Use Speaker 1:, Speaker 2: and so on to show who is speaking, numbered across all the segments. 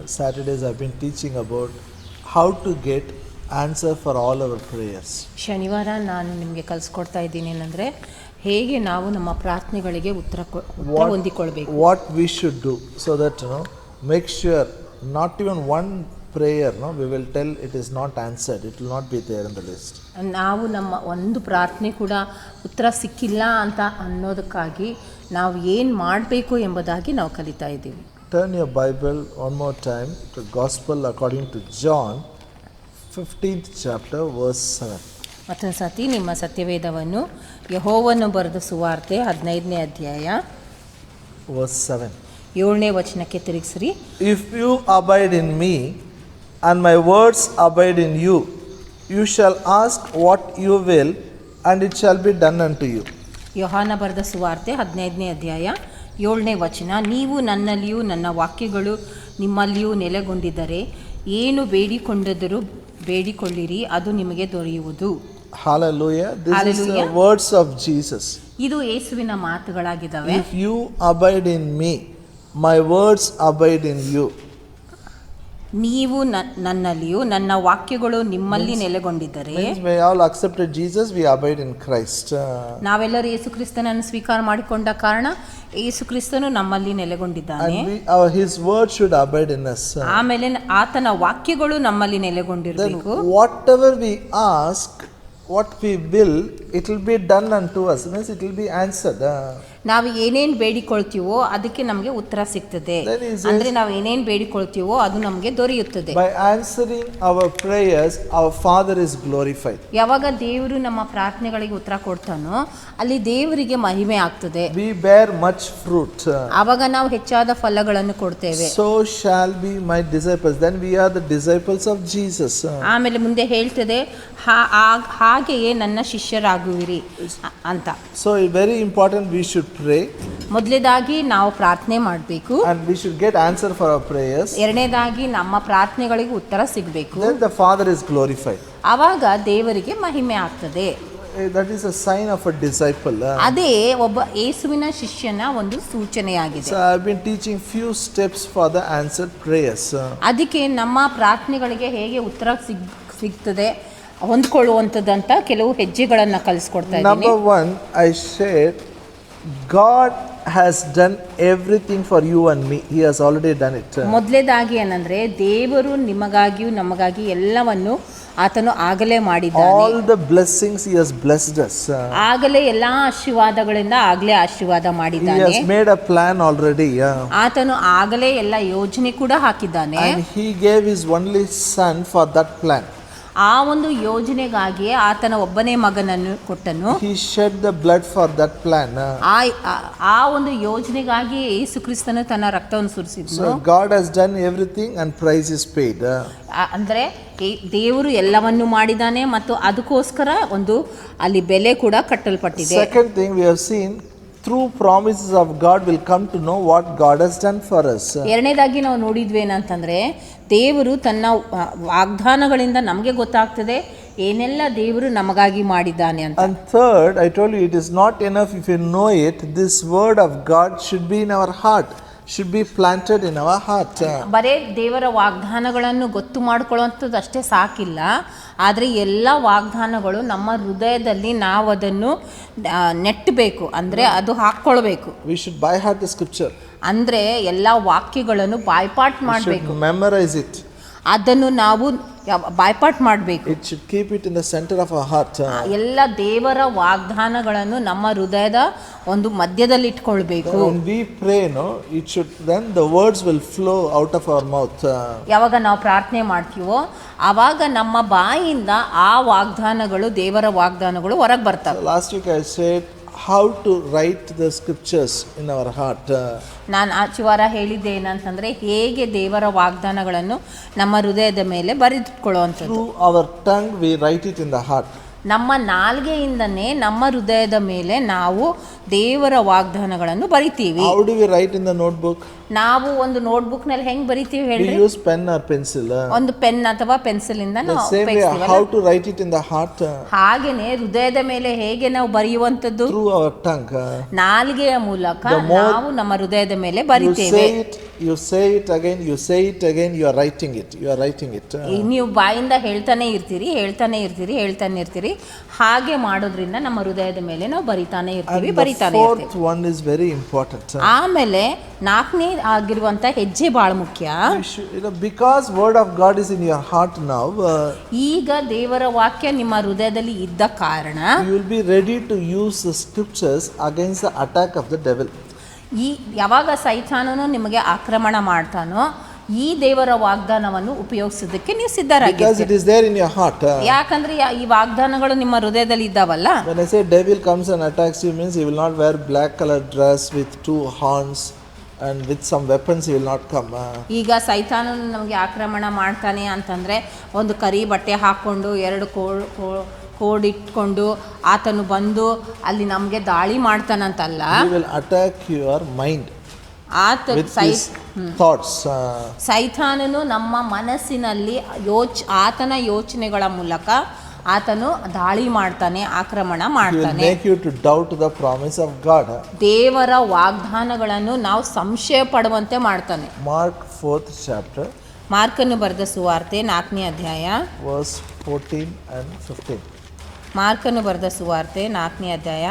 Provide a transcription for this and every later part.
Speaker 1: Saturdays I've been teaching about how to get answer for all our prayers.
Speaker 2: ಶನಿವಾರ ನಾನು ನಿಮಗೆ ಕಲಿಸ್ಕೊಡ್ತಾ ಇದ್ದೀನಿ ಏನಂದರೆ ಹೇಗೆ ನಾವು ನಮ್ಮ ಪ್ರಾರ್ಥನೆಗಳಿಗೆ ಉತ್ತರ ಹೊಂದಿಕೊಳ್ಳಬೇಕು.
Speaker 1: What we should do so that make sure not even one prayer we will tell it is not answered, it will not be there in the list.
Speaker 2: ನಾವು ನಮ್ಮ ಒಂದು ಪ್ರಾರ್ಥನೆ ಕೂಡ ಉತ್ತರ ಸಿಕ್ಕಿಲ್ಲ ಅಂತ ಅನ್ನೋದಕ್ಕಾಗಿ ನಾವು ಏನು ಮಾಡಬೇಕು ಎಂಬುದಾಗಿ ನಾವು ಕಲಿತಾ ಇದ್ದೀವಿ.
Speaker 1: Turn your Bible one more time to Gospel according to John 15th chapter verse 7.
Speaker 2: ಮತ್ತೊಂದು ಸತಿ ನಿಮ್ಮ ಸತ್ಯವೇದವನ್ನು ಯೆಹೋವನು ಬರೆದ ಸುವಾರ್ತೆ 15ನೇ ಅಧ್ಯಾಯ
Speaker 1: verse 7.
Speaker 2: 7ನೇ ವಚನಕ್ಕೆ ತಿರುಗಿಸ್ರಿ.
Speaker 1: If you abide in me and my words abide in you, you shall ask what you will and it shall be done unto you.
Speaker 2: ಯೋಹಾನ ಬರೆದ ಸುವಾರ್ತೆ 15ನೇ ಅಧ್ಯಾಯ 7ನೇ ವಚನ. ನೀವು ನನ್ನಲ್ಲಿಯೂ ನನ್ನ ವಾಕ್ಯಗಳು ನಿಮ್ಮಲ್ಲಿಯೂ ನೆಲೆಗೊಂಡಿದ್ದರೆ ಏನು ಬೇಡಿಕೊಂಡದರೂ ಬೇಡಿಕೊಳ್ಳಿರಿ, ಅದು ನಿಮಗೆ ದೊರೆಯುವುದು.
Speaker 1: Hallelujah. This is the words of Jesus.
Speaker 2: ಇದು ಯೇಸುವಿನ ಮಾತುಗಳಾಗಿದ್ದಾವೆ.
Speaker 1: If you abide in me, my words abide in you.
Speaker 2: ನೀವು ನನ್ನಲ್ಲಿಯೂ ನನ್ನ ವಾಕ್ಯಗಳು ನಿಮ್ಮಲ್ಲಿ ನೆಲೆಗೊಂಡಿದ್ದರೆ,
Speaker 1: we all accepted Jesus, we abide in Christ.
Speaker 2: ನಾವೆಲ್ಲರೂ ಯೇಸು ಕ್ರಿಸ್ತನನ್ನು ಸ್ವೀಕಾರ ಮಾಡಿಕೊಂಡ ಕಾರಣ ಯೇಸು ಕ್ರಿಸ್ತನು ನಮ್ಮಲ್ಲಿ ನೆಲೆಗೊಂಡಿದ್ದಾನೆ.
Speaker 1: And his word should abide in us.
Speaker 2: ಆಮೇಲೆ ಆತನ ವಾಕ್ಯಗಳು ನಮ್ಮಲ್ಲಿ ನೆಲೆಗೊಂಡಿರಬೇಕು.
Speaker 1: Whatever we ask, what we will, it will be done unto us, means it will be answered.
Speaker 2: ನಾವು ಏನೇನು ಬೇಡಿಕೊಳ್ತೀವೋ ಅದಕ್ಕೆ ನಮಗೆ ಉತ್ತರ ಸಿಗ್ತದೆ. ಅಂದ್ರೆ ನಾವು ಏನೇನು ಬೇಡಿಕೊಳ್ತೀವೋ ಅದು ನಮಗೆ ದೊರೆಯುತ್ತದೆ.
Speaker 1: By answering our prayers, our Father is glorified.
Speaker 2: ಯಾವಾಗ ದೇವರು ನಮ್ಮ ಪ್ರಾರ್ಥನೆಗಳಿಗೆ ಉತ್ತರ ಕೊಡ್ತಾನೋ ಅಲ್ಲಿ ದೇವರಿಗೆ ಮಹಿಮೆ ಆಗ್ತದೆ.
Speaker 1: We bear much fruit.
Speaker 2: ಆವಾಗ ನಾವು ಹೆಚ್ಚಾದ ಫಲಗಳನ್ನು ಕೊಡ್ತೇವೆ.
Speaker 1: So shall be my disciples. Then we are the disciples of Jesus.
Speaker 2: ಆಮೇಲೆ ಮುಂದೆ ಹೇಳ್ತದೆ ಹಾಗೆಯೇ ನನ್ನ ಶಿಷ್ಯರಾಗುವಿರಿ ಅಂತ.
Speaker 1: So very important, we should pray.
Speaker 2: ಮೊದಲನೇದಾಗಿ ನಾವು ಪ್ರಾರ್ಥನೆ ಮಾಡಬೇಕು.
Speaker 1: And we should get answer for our prayers.
Speaker 2: ಎರಡನೇದಾಗಿ ನಮ್ಮ ಪ್ರಾರ್ಥನೆಗಳಿಗೆ ಉತ್ತರ ಸಿಗಬೇಕು.
Speaker 1: Then the Father is glorified.
Speaker 2: ಆವಾಗ ದೇವರಿಗೆ ಮಹಿಮೆ ಆಗ್ತದೆ.
Speaker 1: That is a sign of a disciple.
Speaker 2: ಅದೇ ಒಬ್ಬ ಯೇಸುವಿನ ಶಿಷ್ಯನ ಒಂದು ಸೂಚನೆಯಾಗಿದೆ.
Speaker 1: So I have been teaching few steps for the answered prayers.
Speaker 2: ಅದಕ್ಕೆ ನಮ್ಮ ಪ್ರಾರ್ಥನೆಗಳಿಗೆ ಹೇಗೆ ಉತ್ತರ ಸಿಗ್ತದೆ ಹೊಂದ್ಕೊಳ್ಳುವಂಥದ್ದಂತ ಕೆಲವು ಹೆಜ್ಜೆಗಳನ್ನು ಕಲಿಸ್ಕೊಡ್ತಾ ಇದ್ದೀನಿ.
Speaker 1: Number 1, I shared God has done everything for you and me. He has already done it.
Speaker 2: ಮೊದಲೇದಾಗಿ ಏನಂದ್ರೆ ದೇವರು ನಿಮಗಾಗಿಯೂ ನಮಗಾಗಿ ಎಲ್ಲವನ್ನು ಆತನು ಆಗಲೇ ಮಾಡಿದ್ದಾನೆ.
Speaker 1: All the blessings he has blessed us.
Speaker 2: ಆಗಲೇ ಎಲ್ಲಾ ಆಶೀರ್ವಾದಗಳಿಂದ ಆಗಲೇ ಆಶೀರ್ವಾದ ಮಾಡಿದ್ದಾನೆ.
Speaker 1: He has made a plan already.
Speaker 2: ಆತನು ಆಗಲೇ ಎಲ್ಲ ಯೋಜನೆ ಕೂಡ ಹಾಕಿದ್ದಾನೆ.
Speaker 1: And he gave his only son for that plan.
Speaker 2: ಆ ಒಂದು ಯೋಜನೆಗಾಗಿ ಆತನ ಒಬ್ಬನೇ ಮಗನನ್ನು ಕೊಟ್ಟನು.
Speaker 1: He shed the blood for that plan.
Speaker 2: ಆ ಒಂದು ಯೋಜನೆಗಾಗಿ ಯೇಸು ಕ್ರಿಸ್ತನು ತನ್ನ ರಕ್ತವನ್ನು ಸುರಿಸಿದನು.
Speaker 1: So God has done everything and price is paid.
Speaker 2: ಅಂದ್ರೆ ದೇವರು ಎಲ್ಲವನ್ನು ಮಾಡಿದ್ದಾನೆ ಮತ್ತು ಅದಕ್ಕೋಸ್ಕರ ಒಂದು ಅಲ್ಲಿ ಬೆಲೆ ಕೂಡ ಕಟ್ಟಲ್ಪಟ್ಟಿದೆ.
Speaker 1: Second thing we have seen, through promises of God will come to know what God has done for us.
Speaker 2: ಎರಡನೇದಾಗಿ ನಾವು ನೋಡಿದ್ವಿ ಏನಂತಂದ್ರೆ ದೇವರು ತನ್ನ ವಾಗ್ದಾನಗಳಿಂದ ನಮಗೆ ಗೊತ್ತಾಗ್ತದೆ ಏನೆಲ್ಲ ದೇವರು ನಮಗಾಗಿ ಮಾಡಿದ್ದಾನೆ ಅಂತ.
Speaker 1: And third, I told you it is not enough if you know it. This word of God should be in our heart, should be planted in our heart.
Speaker 2: ಬರೇ ದೇವರ ವಾಗ್ದಾನಗಳನ್ನು ಗೊತ್ತು ಮಾಡ್ಕೊಳ್ಳುವಂಥದ್ದು ಅಷ್ಟೇ ಸಾಕಿಲ್ಲ, ಆದರೆ ಎಲ್ಲ ವಾಗ್ದಾನಗಳು ನಮ್ಮ ಹೃದಯದಲ್ಲಿ ನಾವು ಅದನ್ನು ನೆಟ್ಟಬೇಕು, ಅಂದರೆ ಅದು ಹಾಕ್ಕೊಳ್ಬೇಕು.
Speaker 1: We should by heart the scripture.
Speaker 2: ಅಂದರೆ ಎಲ್ಲ ವಾಕ್ಯಗಳನ್ನು ಬಾಯ್ಪಾಟ್ ಮಾಡಬೇಕು,
Speaker 1: memorize it.
Speaker 2: ಅದನ್ನು ನಾವು ಬಾಯ್ಪಾಟ್ ಮಾಡಬೇಕು.
Speaker 1: It should keep it in the center of our heart.
Speaker 2: ಎಲ್ಲ ದೇವರ ವಾಗ್ದಾನಗಳನ್ನು ನಮ್ಮ ಹೃದಯದ ಒಂದು ಮಧ್ಯದಲ್ಲಿ ಇಟ್ಕೊಳ್ಬೇಕು.
Speaker 1: When we pray, it should, then the words will flow out of our mouth.
Speaker 2: ಯಾವಾಗ ನಾವು ಪ್ರಾರ್ಥನೆ ಮಾಡ್ತೀವೋ ಆವಾಗ ನಮ್ಮ ಬಾಯಿಯಿಂದ ಆ ವಾಗ್ದಾನಗಳು ದೇವರ ವಾಗ್ದಾನಗಳು ಹೊರಗೆ ಬರ್ತವೆ.
Speaker 1: Last week I said how to write the scriptures in our heart.
Speaker 2: ನಾನು ಆಚೆವಾರ ಹೇಳಿದ್ದೆ ಏನಂತಂದರೆ ಹೇಗೆ ದೇವರ ವಾಗ್ದಾನಗಳನ್ನು ನಮ್ಮ ಹೃದಯದ ಮೇಲೆ ಬರೆದಿಟ್ಕೊಳ್ಳುವಂಥದ್ದು.
Speaker 1: Through our tongue we write it in the heart.
Speaker 2: ನಮ್ಮ ನಾಲ್ಗೆಯಿಂದನೇ ನಮ್ಮ ಹೃದಯದ ಮೇಲೆ ನಾವು ದೇವರ ವಾಗ್ದಾನಗಳನ್ನು ಬರಿತೀವಿ.
Speaker 1: How do we write in the notebook?
Speaker 2: ನಾವು ಒಂದು ನೋಟ್ಬುಕ್ ನಲ್ಲಿ ಹೆಂಗ್ ಬರಿತೀವಿ
Speaker 1: We
Speaker 2: ಹೇಳ್ರಿ?
Speaker 1: use pen or pencil.
Speaker 2: ಒಂದು ಪೆನ್ ಅಥವಾ ಪೆನ್ಸಿಲ್ ಇಂದ
Speaker 1: The
Speaker 2: ನಾವು
Speaker 1: same way,
Speaker 2: ಉಪಯೋಗಿಸ್ತೀವಲ್ಲ?
Speaker 1: how to write it in the heart
Speaker 2: ಹಾಗೇನೆ ಹೃದಯದ ಮೇಲೆ ಹೇಗೆ ನಾವು ಬರೆಯುವಂತದ್ದು?
Speaker 1: through our tongue.
Speaker 2: ನಾಲಿಗೆಯ ಮೂಲಕ
Speaker 1: The more
Speaker 2: ನಾವು ನಮ್ಮ ಹೃದಯದ ಮೇಲೆ
Speaker 1: You
Speaker 2: ಬರಿತೇವೆ.
Speaker 1: say it again, you say it again, you are writing it. You are writing it.
Speaker 2: ನೀವು ಬಾಯಿಂದ ಹೇಳ್ತಾನೆ ಇರ್ತೀರಿ. ಹಾಗೆ ಮಾಡೋದ್ರಿಂದ ನಮ್ಮ ಹೃದಯದ ಮೇಲೆ ನಾವು ಬರಿತಾನೆ
Speaker 1: And the
Speaker 2: ಇರ್ತೀವಿ.
Speaker 1: fourth one is very important.
Speaker 2: ಆಮೇಲೆ 4ನೇ ಆಗಿರುವಂತ ಹೆಜ್ಜೆ ಬಹಳ ಮುಖ್ಯ.
Speaker 1: Because word of God is in your heart now,
Speaker 2: ಈಗ ದೇವರ ವಾಕ್ಯ ನಿಮ್ಮ ಹೃದಯದಲ್ಲಿ ಇದ್ದ ಕಾರಣ
Speaker 1: you will be ready to use the scriptures against the attack of the devil.
Speaker 2: ಯಾವಾಗ ಸೈತಾನನು ನಿಮಗೆ ಆಕ್ರಮಣ ಮಾಡ್ತಾನೋ ಈ ದೇವರ ವಾಗ್ದಾನವನ್ನು ಉಪಯೋಗಿಸೋದಕ್ಕೆ ನೀವು
Speaker 1: Because
Speaker 2: ಸಿದ್ಧರಾಗಿರ್ತೀರಿ.
Speaker 1: it is there in your heart.
Speaker 2: ಯಾಕಂದ್ರೆ ಈ ವಾಗ್ದಾನಗಳು ನಿಮ್ಮ ಹೃದಯದಲ್ಲಿ ಇದ್ದಾವಲ್ಲ.
Speaker 1: When I say devil comes and attacks you, means he will not wear black colored dress with 2 horns and with some weapons he will not come.
Speaker 2: ಈಗ ಸೈತಾನನು ನಮಗೆ ಆಕ್ರಮಣ ಮಾಡ್ತಾನೆ ಅಂತಂದ್ರೆ ಒಂದು ಕರಿ ಬಟ್ಟೆ ಹಾಕ್ಕೊಂಡು 2 ಕೋಡಿಟ್ಕೊಂಡು ಆತನು ಬಂದು ಅಲ್ಲಿ ನಮಗೆ ದಾಳಿ ಮಾಡ್ತಾನಂತಲ್ಲ.
Speaker 1: He will attack your mind with his thoughts.
Speaker 2: ಸೈತಾನನು ನಮ್ಮ ಮನಸ್ಸಿನಲ್ಲಿ ಆತನ ಯೋಚನೆಗಳ ಮೂಲಕ ಆತನು ದಾಳಿ ಮಾಡ್ತಾನೆ, ಆಕ್ರಮಣ
Speaker 1: He will
Speaker 2: ಮಾಡ್ತಾನೆ.
Speaker 1: make you to doubt the promise of God.
Speaker 2: ದೇವರ ವಾಗ್ದಾನಗಳನ್ನು ನಾವು ಸಂಶಯ ಪಡುವಂತೆ ಮಾಡ್ತಾನೆ.
Speaker 1: Mark 4th chapter,
Speaker 2: ಮಾರ್ಕನು ಬರೆದ ಸುವಾರ್ತೆ 4ನೇ ಅಧ್ಯಾಯ
Speaker 1: verse 14 and 15.
Speaker 2: ಮಾರ್ಕನು ಬರೆದ ಸುವಾರ್ತೆ 4ನೇ ಅಧ್ಯಾಯ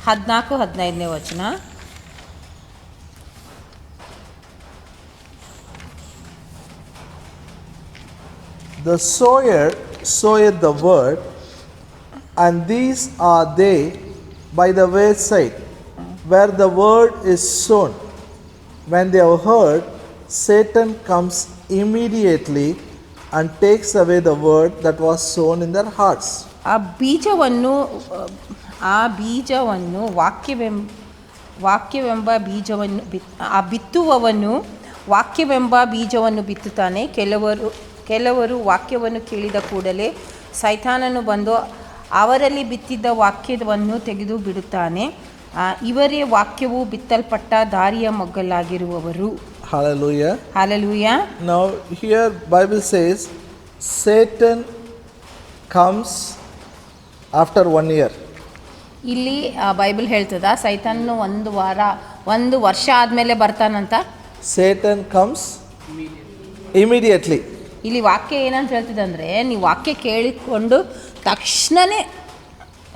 Speaker 2: 14-15ನೇ ವಚನ.
Speaker 1: The sower soweth the word, and these are they by the wayside, where the word is sown. When they have heard, Satan comes immediately and takes away the word that was sown in their hearts.
Speaker 2: ಆ ಬೀಜವನ್ನು ವಾಕ್ಯವೆಂಬ ಬೀಜವನ್ನು ಬಿತ್ತುವವನು ವಾಕ್ಯವೆಂಬ ಬೀಜವನ್ನು ಬಿತ್ತುತ್ತಾನೆ. ಕೆಲವರು ವಾಕ್ಯವನ್ನು ಕೇಳಿದ ಕೂಡಲೇ ಸೈತಾನನು ಬಂದು ಅವರಲ್ಲಿ ಬಿತ್ತಿದ್ದ ವಾಕ್ಯವನ್ನು ತೆಗೆದು ಬಿಡುತ್ತಾನೆ. ಇವರೇ ವಾಕ್ಯವು ಬಿತ್ತಲ್ಪಟ್ಟ ದಾರಿಯ ಮಗ್ಗಲಾಗಿರುವವರು.
Speaker 1: Hallelujah.
Speaker 2: Hallelujah.
Speaker 1: Now here Bible says Satan comes after 1 year.
Speaker 2: ಇಲ್ಲಿ ಬೈಬಲ್ ಹೇಳ್ತದ ಸೈತಾನನು ಒಂದು ವರ್ಷ ಆದಮೇಲೆ ಬರ್ತಾನಂತ.
Speaker 1: Satan comes immediately.
Speaker 2: ಇಲ್ಲಿ ವಾಕ್ಯ ಏನಂತ ಹೇಳ್ತಿದಂದ್ರೆ ನೀವು ವಾಕ್ಯ ಕೇಳಿಕೊಂಡು ತಕ್ಷಣನೇ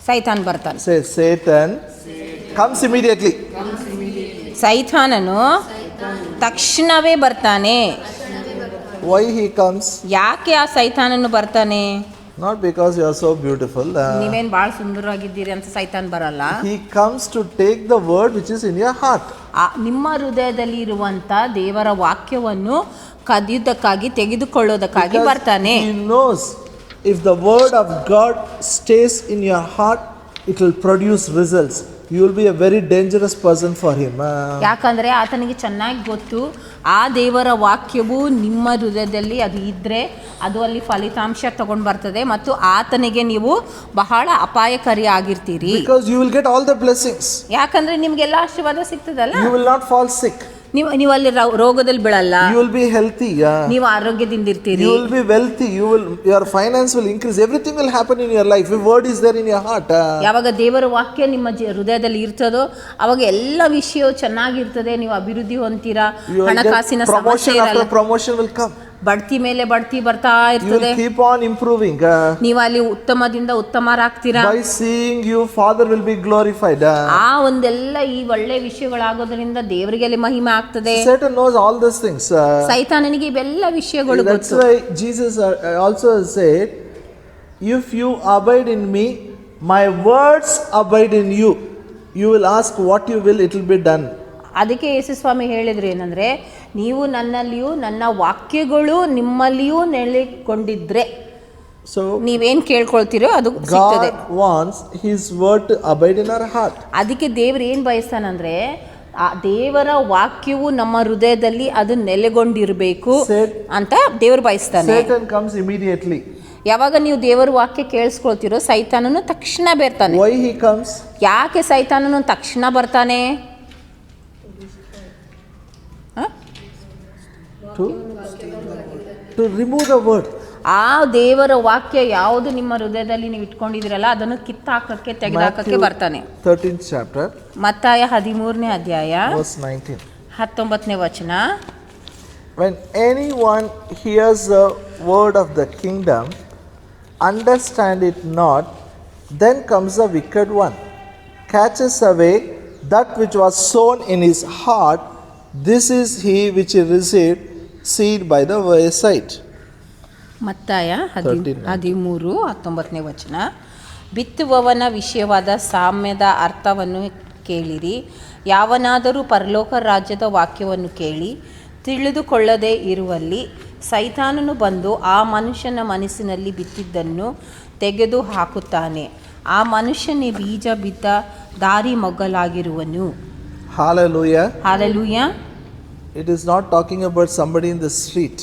Speaker 2: ಸೈತಾನ್ ಬರ್ತಾನೆ.
Speaker 1: Say Satan comes immediately.
Speaker 2: ಸೈತಾನನು ತಕ್ಷಣವೇ ಬರ್ತಾನೆ.
Speaker 1: Why he comes?
Speaker 2: ಯಾಕೆ ಆ ಸೈತಾನನು ಬರ್ತಾನೆ?
Speaker 1: Not because you are so beautiful.
Speaker 2: ನೀವೇನು ಭಾಳ ಸುಂದರವಾಗಿದ್ದೀರಿ ಅಂತ ಸೈತಾನ್ ಬರಲ್ಲ.
Speaker 1: He comes to take the word which is in your heart.
Speaker 2: ನಿಮ್ಮ ಹೃದಯದಲ್ಲಿ ಇರುವಂತ ದೇವರ ವಾಕ್ಯವನ್ನು ಕದಿಯುವುದಕ್ಕಾಗಿ ತೆಗೆದುಕೊಳ್ಳೋದಕ್ಕಾಗಿ ಬರ್ತಾನೆ.
Speaker 1: He knows if the word of God stays in your heart, it will produce results. You will be a very dangerous person for him.
Speaker 2: ಯಾಕಂದ್ರೆ ಆತನಿಗೆ ಚೆನ್ನಾಗಿ ಗೊತ್ತು ಆ ದೇವರ ವಾಕ್ಯವು ನಿಮ್ಮ ಹೃದಯದಲ್ಲಿ ಅದು ಇದ್ರೆ ಅದು ಅಲ್ಲಿ ಫಲಿತಾಂಶ ತಗೊಂಡು ಬರ್ತದೆ ಮತ್ತು ಆತನಿಗೆ ನೀವು ಬಹಳ ಅಪಾಯಕಾರಿ ಆಗಿರ್ತೀರಿ.
Speaker 1: Because you will get all the blessings.
Speaker 2: ಯಾಕಂದ್ರೆ ನಿಮ್ಗೆಲ್ಲ ಆಶೀರ್ವಾದ ಸಿಗ್ತದಲ್ಲ.
Speaker 1: You will not fall sick.
Speaker 2: ನೀವು ಅಲ್ಲಿ ರೋಗದಲ್ಲಿ ಬೀಳಲ್ಲ.
Speaker 1: You will be healthy.
Speaker 2: ನೀವು ಆರೋಗ್ಯದಿಂದ ಇರ್ತೀರಿ.
Speaker 1: You will be wealthy. Your finance will increase. Everything will happen in your life. If word is there in your heart.
Speaker 2: ಯಾವಾಗ ದೇವರ ವಾಕ್ಯ ನಿಮ್ಮ ಹೃದಯದಲ್ಲಿ ಇರ್ತದೋ ಅವಾಗ ಎಲ್ಲ ವಿಷಯ ಚೆನ್ನಾಗಿರ್ತದೆ. ನೀವು ಅಭಿವೃದ್ಧಿ ಹೊಂದ್ತೀರಾ. ಹಣಕಾಸಿನ ಸಮಸ್ಯೆ ಇರಲ್ಲ.
Speaker 1: Promotion will come.
Speaker 2: ಬಡ್ತಿ ಮೇಲೆ ಬಡ್ತಿ ಬರ್ತಾ ಇರ್ತದೆ.
Speaker 1: You will keep on improving.
Speaker 2: ನೀವು ಅಲ್ಲಿ ಉತ್ತಮದಿಂದ ಉತ್ತಮರಾಗ್ತೀರಾ.
Speaker 1: By seeing you, Father will be glorified.
Speaker 2: ಆ ಒಂದೆಲ್ಲ ಈ ಒಳ್ಳೆ ವಿಷಯಗಳಾಗೋದ್ರಿಂದ ದೇವರಿಗೆ ಅಲ್ಲಿ ಮಹಿಮೆ ಆಗ್ತದೆ.
Speaker 1: Satan knows all these things.
Speaker 2: ಸೈತಾನನಿಗೆ ಇವೆಲ್ಲ ವಿಷಯಗಳು ಗೊತ್ತು.
Speaker 1: That's why Jesus also said, if you abide in me, my words abide in you. You will ask what you will, it will be done.
Speaker 2: ಅದಕ್ಕೆ ಯೇಸು ಸ್ವಾಮಿ ಹೇಳಿದ್ರು ಏನಂದ್ರೆ ನೀವು ನನ್ನಲ್ಲಿಯೂ ನನ್ನ ವಾಕ್ಯಗಳು ನಿಮ್ಮಲ್ಲಿಯೂ ನೆಲೆಗೊಂಡಿದ್ರೆ
Speaker 1: So
Speaker 2: ನೀವೇನ್ ಕೇಳ್ಕೊಳ್ತೀರೋ ಅದು ಸಿಗ್ತದೆ.
Speaker 1: God wants his word to abide in our heart.
Speaker 2: ಅದಕ್ಕೆ ದೇವರು ಏನು ಬಯಸ್ತಾನಂದ್ರೆ ಆ ದೇವರ ವಾಕ್ಯವು ನಮ್ಮ ಹೃದಯದಲ್ಲಿ ಅದು ನೆಲೆಗೊಂಡಿರಬೇಕು ಅಂತ ದೇವರು ಬಯಸ್ತಾನೆ.
Speaker 1: Satan comes immediately.
Speaker 2: ಯಾವಾಗ ನೀವು ದೇವರ ವಾಕ್ಯ ಕೇಳಿಸ್ಕೊಳ್ತೀರೋ ಸೈತಾನನು ತಕ್ಷಣ ಬರ್ತಾನೆ.
Speaker 1: Why he comes?
Speaker 2: ಯಾಕೆ ಸೈತಾನನು ತಕ್ಷಣ ಬರ್ತಾನೆ?
Speaker 1: To remove the word.
Speaker 2: ಆ ದೇವರ ವಾಕ್ಯ ಯಾವುದು ನಿಮ್ಮ ಹೃದಯದಲ್ಲಿ ನೀವು ಇಟ್ಕೊಂಡಿದ್ದೀರಲ್ಲ ಅದನ್ನು ಕಿತ್ತಾಕಕ್ಕೆ ತೆಗೆದಾಕಕ್ಕೆ ಬರ್ತಾನೆ.
Speaker 1: 13th chapter.
Speaker 2: ಮತ್ತಾಯ 13ನೇ ಅಧ್ಯಾಯ
Speaker 1: verse 19.
Speaker 2: 19ನೇ ವಚನ.
Speaker 1: When anyone hears the word of the kingdom, understand it not, then comes the wicked one, catches away that which was sown in his heart. This is he which received seed by the wayside.
Speaker 2: ಮತ್ತಾಯ 13:19ನೇ ವಚನ. ಬಿತ್ತುವವನ ವಿಷಯವಾದ ಸಾಮ್ಯದ ಅರ್ಥವನ್ನು ಕೇಳಿರಿ. ಯಾವನಾದರೂ ಪರಲೋಕ ರಾಜ್ಯದ ವಾಕ್ಯವನ್ನು ಕೇಳಿ ತಿಳಿದುಕೊಳ್ಳದೆ ಇರುವಲ್ಲಿ ಸೈತಾನನು ಬಂದು ಆ ಮನುಷ್ಯನ ಮನಸ್ಸಿನಲ್ಲಿ ಬಿತ್ತಿದ್ದನ್ನು ತೆಗೆದು ಹಾಕುತ್ತಾನೆ. ಆ ಮನುಷ್ಯನೇ ಬೀಜ ಬಿದ್ದ ದಾರಿ ಮೊಗ್ಗಲಾಗಿರುವನು.
Speaker 1: Hallelujah.
Speaker 2: Hallelujah.
Speaker 1: It is not talking about somebody in the street.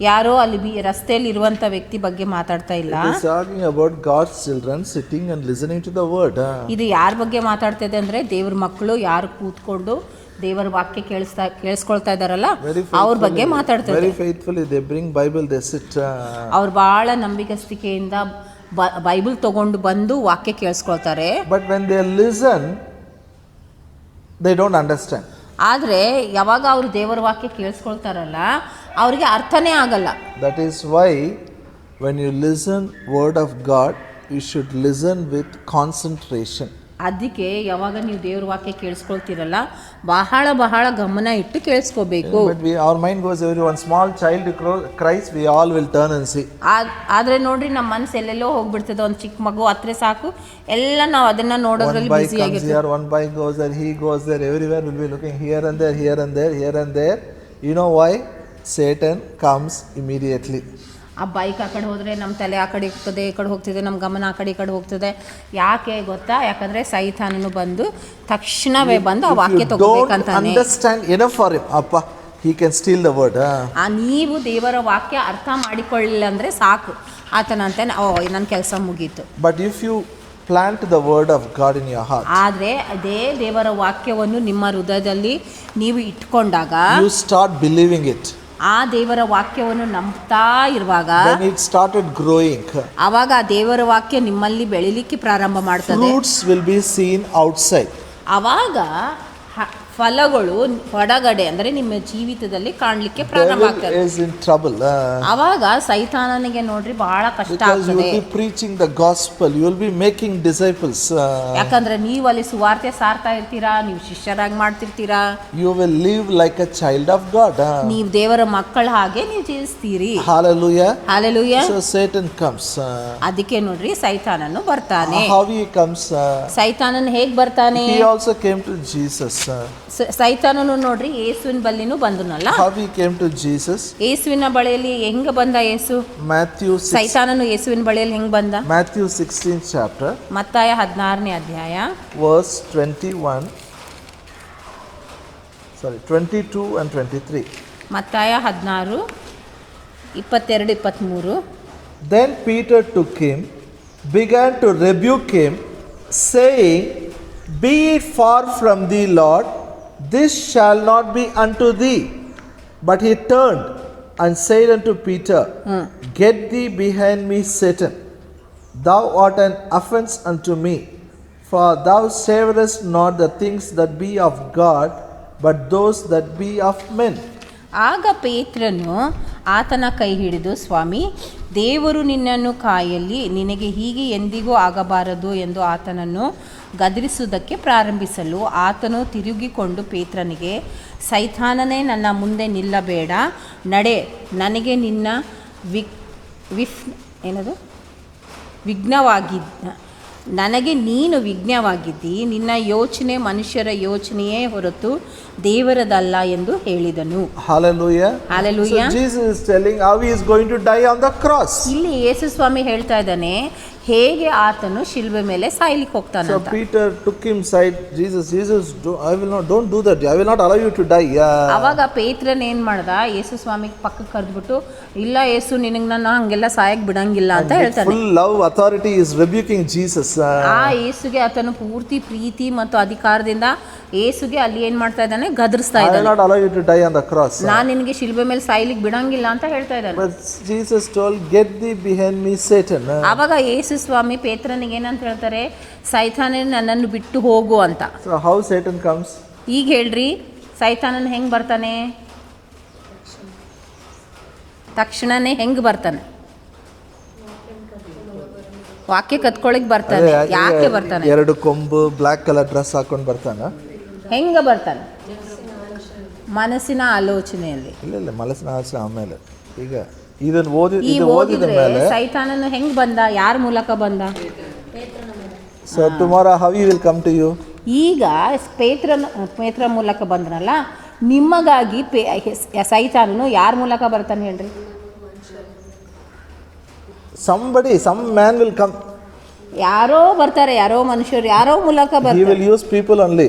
Speaker 2: ಯಾರೋ ಅಲ್ಲಿ ರಸ್ತೆಯಲ್ಲಿ ಇರುವಂತ ವ್ಯಕ್ತಿ ಬಗ್ಗೆ ಮಾತಾಡ್ತಾ ಇಲ್ಲ.
Speaker 1: It is talking about God's children sitting and listening to the word.
Speaker 2: ಇದು ಯಾರ ಬಗ್ಗೆ ಮಾತಾಡ್ತಾ ಇದೆ ಅಂದ್ರೆ ದೇವ್ರ ಮಕ್ಕಳು ಯಾರು ಕೂತ್ಕೊಂಡು ದೇವರ ವಾಕ್ಯ ಕೇಳಿಸ್ಕೊಳ್ತಾ ಇದಾರಲ್ಲ ಅವ್ರ ಬಗ್ಗೆ ಮಾತಾಡ್ತಾ ಇದೆ.
Speaker 1: Very faithfully they bring Bible, they sit.
Speaker 2: ಅವ್ರು ಬಹಳ ನಂಬಿಕಸ್ತಿಕೆಯಿಂದ ಬೈಬಲ್ ತಗೊಂಡು ಬಂದು ವಾಕ್ಯ ಕೇಳಿಸ್ಕೊಳ್ತಾರೆ.
Speaker 1: But when they listen, they don't understand.
Speaker 2: ಆದರೆ ಯಾವಾಗ ಅವರು ದೇವರ ವಾಕ್ಯ ಕೇಳಿಸ್ಕೊಳ್ತಾರಲ್ಲ ಅವರಿಗೆ ಅರ್ಥನೇ ಆಗಲ್ಲ.
Speaker 1: That is why when you listen word of God, you should listen with concentration.
Speaker 2: ಅದಕ್ಕೆ ಯಾವಾಗ ನೀವು ದೇವರ ವಾಕ್ಯ ಕೇಳಿಸ್ಕೊಳ್ತೀರಲ್ಲ ಬಹಳ ಗಮನ ಇಟ್ಟು ಕೇಳಿಸ್ಕೋಬೇಕು.
Speaker 1: But our mind goes every one small child cries, we all will turn and see.
Speaker 2: ಆದ್ರೆ ನೋಡ್ರಿ ನಮ್ಮ ಮನಸ್ಸು ಎಲ್ಲೆಲ್ಲೋ ಹೋಗ್ಬಿಡ್ತದೆ. ಒಂದು ಚಿಕ್ಕ ಮಗು ಹತ್ರ ಸಾಕು ಎಲ್ಲ ನಾವು ಅದನ್ನ ನೋಡೋದ್ರಲ್ಲಿ ಬಿಸಿ ಆಗಿರ್ತೀವಿ.
Speaker 1: One bike goes there, he goes there, everywhere will be looking here and there, here and there, here and there. You know why? Satan comes immediately.
Speaker 2: ಆ ಬೈಕ್ ಆ ಕಡೆ ಹೋದರೆ ನಮ್ಮ ತಲೆ ಆ ಕಡೆ ಹೋಗ್ತದೆ, ಈ ಕಡೆ ಹೋಗ್ತಿದೆ, ನಮ್ಮ ಗಮನ ಆ ಕಡೆ ಹೋಗ್ತದೆ. ಯಾಕೆ ಗೊತ್ತಾ? ಯಾಕಂದರೆ ಸೈತಾನನು ಬಂದು ತಕ್ಷಣವೇ ಬಂದು ಆ ವಾಕ್ಯ ತಗೋಬೇಕಂತಾನೆ.
Speaker 1: ಅಂಡರ್ಸ್ಟ್ಯಾಂಡ್ enough for him, ಅಪ್ಪ he can steal the word.
Speaker 2: ನೀವು ದೇವರ ವಾಕ್ಯ ಅರ್ಥ ಮಾಡಿಕೊಳ್ಳಿಲ್ಲ ಅಂದರೆ ಸಾಕು, ಆತನಂತಾನೆ ನನ್ನ ಕೆಲಸ ಮುಗೀತು.
Speaker 1: But if you plant the word of God in your heart,
Speaker 2: ಆದರೆ ಅದೇ ದೇವರ ವಾಕ್ಯವನ್ನು ನಿಮ್ಮ ಹೃದಯದಲ್ಲಿ ನೀವು ಇಟ್ಕೊಂಡಾಗ
Speaker 1: you start believing it.
Speaker 2: ಆ ದೇವರ ವಾಕ್ಯವನ್ನು ನಂಬ್ತಾ ಇರುವಾಗ
Speaker 1: when it started growing,
Speaker 2: ಆವಾಗ ಆ ದೇವರ ವಾಕ್ಯ ನಿಮ್ಮಲ್ಲಿ ಬೆಳಿಲಿಕ್ಕೆ ಪ್ರಾರಂಭ ಮಾಡ್ತದೆ.
Speaker 1: fruits will be seen outside.
Speaker 2: ಆವಾಗ ಫಲಗಳು ಹೊರಗಡೆ ಅಂದರೆ ನಿಮ್ಮ ಜೀವಿತದಲ್ಲಿ ಕಾಣಲಿಕ್ಕೆ ಪ್ರಾರಂಭ ಆಗ್ತದೆ.
Speaker 1: Devil is in trouble.
Speaker 2: ಆವಾಗ ಸೈತಾನನಿಗೆ ನೋಡ್ರಿ ಬಹಳ ಕಷ್ಟ
Speaker 1: because you
Speaker 2: ಆಗ್ತದೆ.
Speaker 1: will be preaching the gospel, you will be making disciples.
Speaker 2: ಯಾಕಂದ್ರೆ ನೀವು ಅಲ್ಲಿ ಸುವಾರ್ತೆ ಸಾರ್ತಾ ಇರ್ತೀರಾ, ನೀವು ಶಿಷ್ಯರಾಗಿ ಮಾಡ್ತಿರ್ತೀರಾ.
Speaker 1: you will live like a child of God.
Speaker 2: ನೀವು ದೇವರ ಮಕ್ಕಳ ಹಾಗೆ ನೀವು ಜೀವಿಸ್ತೀರಿ.
Speaker 1: Hallelujah.
Speaker 2: Hallelujah.
Speaker 1: So Satan comes.
Speaker 2: ಅದಕ್ಕೆ ನೋಡ್ರಿ ಸೈತಾನನು ಬರ್ತಾನೆ.
Speaker 1: how he comes?
Speaker 2: ಸೈತಾನನು ಹೇಗೆ ಬರ್ತಾನೆ?
Speaker 1: he also came to Jesus.
Speaker 2: ಸೈತಾನನು ನೋಡ್ರಿ ಯೇಸುವಿನ ಬಳಿನೂ ಬಂದನಲ್ಲ.
Speaker 1: how he came to Jesus?
Speaker 2: ಯೇಸುವಿನ ಬಳಿಯಲ್ಲಿ ಹೆಂಗ ಬಂದ ಯೇಸು? ಸೈತಾನನು ಯೇಸುವಿನ ಬಳಿಯಲ್ಲಿ ಹೆಂಗ್ ಬಂದ?
Speaker 1: Matthew 16th chapter,
Speaker 2: ಮತ್ತಾಯ 16ನೇ ಅಧ್ಯಾಯ
Speaker 1: verse 22 and 23.
Speaker 2: ಮತ್ತಾಯ 16 22 23.
Speaker 1: Then Peter took him, began to rebuke him, saying, be it far from thee, Lord, this shall not be unto thee. But he turned and said unto Peter, get thee behind me, Satan. Thou art an offense unto me, for thou savorest not the things that be of God, but those that be of men.
Speaker 2: ಆಗ ಪೇತ್ರನು ಆತನ ಕೈ ಹಿಡಿದು, ಸ್ವಾಮಿ, ದೇವರು ನಿನ್ನನ್ನು ಕಾಯಲಿ, ನಿನಗೆ ಹೀಗೆ ಎಂದಿಗೂ ಆಗಬಾರದು ಎಂದು ಆತನನ್ನು ಗದರಿಸುವುದಕ್ಕೆ ಪ್ರಾರಂಭಿಸಲು ಆತನು ತಿರುಗಿಕೊಂಡು ಪೇತ್ರನಿಗೆ, ಸೈತಾನನೇ, ನನ್ನ ಮುಂದೆ ನಿಲ್ಲಬೇಡ, ನಡೆ, ನನಗೆ ನಿನ್ನ ನನಗೆ ನೀನು ವಿಘ್ನವಾಗಿದ್ದಿ, ನಿನ್ನ ಯೋಚನೆ ಮನುಷ್ಯರ ಯೋಚನೆಯೇ ಹೊರತು ದೇವರದಲ್ಲ ಎಂದು ಹೇಳಿದನು.
Speaker 1: Hallelujah.
Speaker 2: Hallelujah.
Speaker 1: So Jesus is telling how he is going to die on the cross.
Speaker 2: ಇಲ್ಲಿ ಯೇಸು ಸ್ವಾಮಿ ಹೇಳ್ತಾ ಇದ್ದಾನೆ ಹೇಗೆ ಆತನು ಶಿಲ್ಬೆ ಮೇಲೆ ಸಾಯ್ಲಿಕ್ಕೆ
Speaker 1: So
Speaker 2: ಹೋಗ್ತಾನಂತ.
Speaker 1: Peter took him aside. Jesus, don't do that. I will not allow you to die.
Speaker 2: ಅವಾಗ ಪೇತ್ರನ್ ಏನ್ ಮಾಡ್ದ, ಯೇಸು ಸ್ವಾಮಿಗೆ ಪಕ್ಕಕ್ಕೆ ಕರೆದ್ಬಿಟ್ಟು, ಇಲ್ಲ ಯೇಸು ನಿನಗೆ ನಾನು ಹಂಗೆಲ್ಲ ಸಾಯಕ್ ಬಿಡಂಗಿಲ್ಲ ಅಂತ ಹೇಳ್ತಾನೆ.
Speaker 1: Full love, authority is rebuking Jesus.
Speaker 2: ಆ ಯೇಸುಗೆ ಆತನು ಪೂರ್ತಿ ಪ್ರೀತಿ ಮತ್ತು ಅಧಿಕಾರದಿಂದ ಯೇಸುಗೆ ಅಲ್ಲಿ ಏನ್ ಮಾಡ್ತಾ ಇದ್ದಾನೆ, ಗದರಿಸ್ತಾ
Speaker 1: I will
Speaker 2: ಇದ್ದಾನೆ.
Speaker 1: not allow you to die on the cross.
Speaker 2: ನಾನು ನಿನಗೆ ಶಿಲ್ಬೆ ಮೇಲೆ ಸಾಯ್ಲಿಕ್ಕೆ ಬಿಡಂಗಿಲ್ಲ ಅಂತ ಹೇಳ್ತಾ ಇದ್ದಾನೆ.
Speaker 1: But Jesus told, get thee behind me, Satan.
Speaker 2: ಆವಾಗ ಯೇಸು ಸ್ವಾಮಿ ಪೇತ್ರನಿಗೆ ಏನಂತ ಹೇಳ್ತಾರೆ, ಸೈತಾನೇ ನನ್ನನ್ನು ಬಿಟ್ಟು ಹೋಗು ಅಂತ.
Speaker 1: So how Satan comes?
Speaker 2: ಈಗ ಹೇಳ್ರಿ, ಸೈತಾನನ್ ಹೆಂಗ್ ಬರ್ತಾನೆ? ತಕ್ಷಣನೇ ಹೆಂಗ್ ಬರ್ತಾನೆ? ವಾಕ್ಯ ಕತ್ಕೊಳಕ್ ಬರ್ತಾನೆ. ಯಾಕೆ ಬರ್ತಾನೆ?
Speaker 1: ಎರಡು ಕೊಂಬು, ಬ್ಲಾಕ್ ಕಲರ್ ಡ್ರೆಸ್ ಹಾಕೊಂಡು ಬರ್ತಾನೆ.
Speaker 2: ಹೆಂಗ ಬರ್ತಾನೆ? ಮನಸ್ಸಿನ ಆಲೋಚನೆಯಲ್ಲಿ.
Speaker 1: ಇಲ್ಲ ಮನಸ್ಸಿನ ಆಲೋಚನೆ ಆಮೇಲೆ. ಈಗ ಇದನ್ನು ಓದಿದ ಮೇಲೆ
Speaker 2: ಸೈತಾನನು ಹೆಂಗ್ ಬಂದ, ಯಾರ ಮೂಲಕ ಬಂದ?
Speaker 1: So tomorrow how he will come to you?
Speaker 2: ಈಗ ಪೇತ್ರ ಮೂಲಕ ಬಂದ್ರಲ್ಲ, ನಿಮಗಾಗಿ ಸೈತಾನನು ಯಾರ ಮೂಲಕ ಬರ್ತಾನೆ ಹೇಳ್ರಿ?
Speaker 1: Some man will come.
Speaker 2: ಯಾರೋ ಬರ್ತಾರೆ, ಯಾರೋ ಮನುಷ್ಯರು, ಯಾರೋ ಮೂಲಕ
Speaker 1: He
Speaker 2: ಬರ್ತಾರೆ.
Speaker 1: will use people only.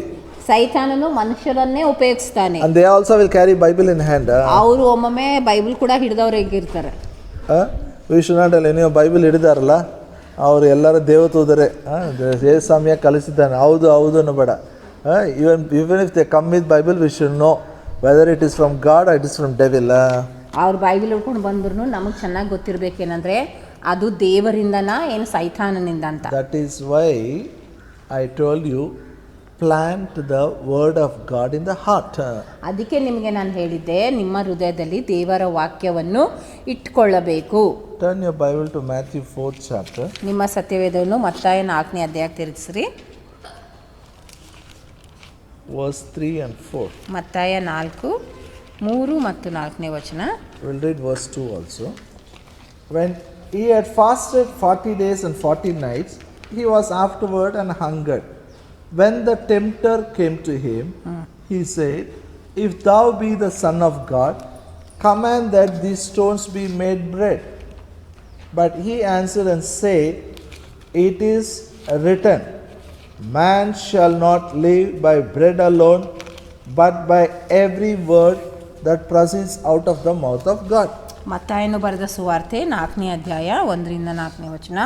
Speaker 2: ಸೈತಾನನು ಮನುಷ್ಯರನ್ನೇ ಉಪಯೋಗಿಸ್ತಾನೆ.
Speaker 1: And they also will carry Bible in hand.
Speaker 2: ಅವರು ಒಮ್ಮೊಮ್ಮೆ ಬೈಬಲ್ ಕೂಡ ಹಿಡಿದವ್ರಿಗಿರ್ತಾರೆ.
Speaker 1: We should not tell ನೀವು ಬೈಬಲ್ ಹಿಡಿದಾರಲ್ಲ ಅವರು ಎಲ್ಲರ ದೇವತೂದರೆ, ಸ್ವಾಮಿಯ ಕಲಿಸಿದ್ದಾನೆ, ಹೌದು ಅನ್ನಬೇಡ. even if they come with Bible, we should know whether it is from God or it is from devil.
Speaker 2: ಅವ್ರು Bible ಹಿಡ್ಕೊಂಡು ಬಂದ್ರು ನಮಗೆ ಚೆನ್ನಾಗಿ ಗೊತ್ತಿರಬೇಕೇನಂದ್ರೆ ಅದು ದೇವರಿಂದನಾ ಏನು ಸೈತಾನನಿಂದ ಅಂತ.
Speaker 1: That is why I told you, plant the word of God in the heart.
Speaker 2: ಅದಕ್ಕೆ ನಿಮಗೆ ನಾನು ಹೇಳಿದ್ದೆ, ನಿಮ್ಮ ಹೃದಯದಲ್ಲಿ ದೇವರ ವಾಕ್ಯವನ್ನು ಇಟ್ಕೊಳ್ಳಬೇಕು.
Speaker 1: Turn your Bible to Matthew 4th chapter.
Speaker 2: ನಿಮ್ಮ ಸತ್ಯವೇದವನ್ನು ಮತ್ತಾಯ 4ನೇ ಅಧ್ಯಾಯಕ್ಕೆ ತಿರುಗಿಸ್ರಿ.
Speaker 1: Verse 3 and 4.
Speaker 2: ಮತ್ತಾಯ 4, 3 ಮತ್ತು 4ನೇ ವಚನ.
Speaker 1: We'll read verse 2 also. When he had fasted 40 days and 40 nights, he was afterward and hungered. When the tempter came to him, he said, if thou be the Son of God, command that these stones be made bread. But he answered and said, it is written, man shall not live by bread alone, but by every word that proceeds out of the mouth of God.
Speaker 2: ಮತ್ತಾಯನು ಬರೆದ ಸುವಾರ್ತೆ 4ನೇ ಅಧ್ಯಾಯ 1ರಿಂದ 4ನೇ ವಚನ.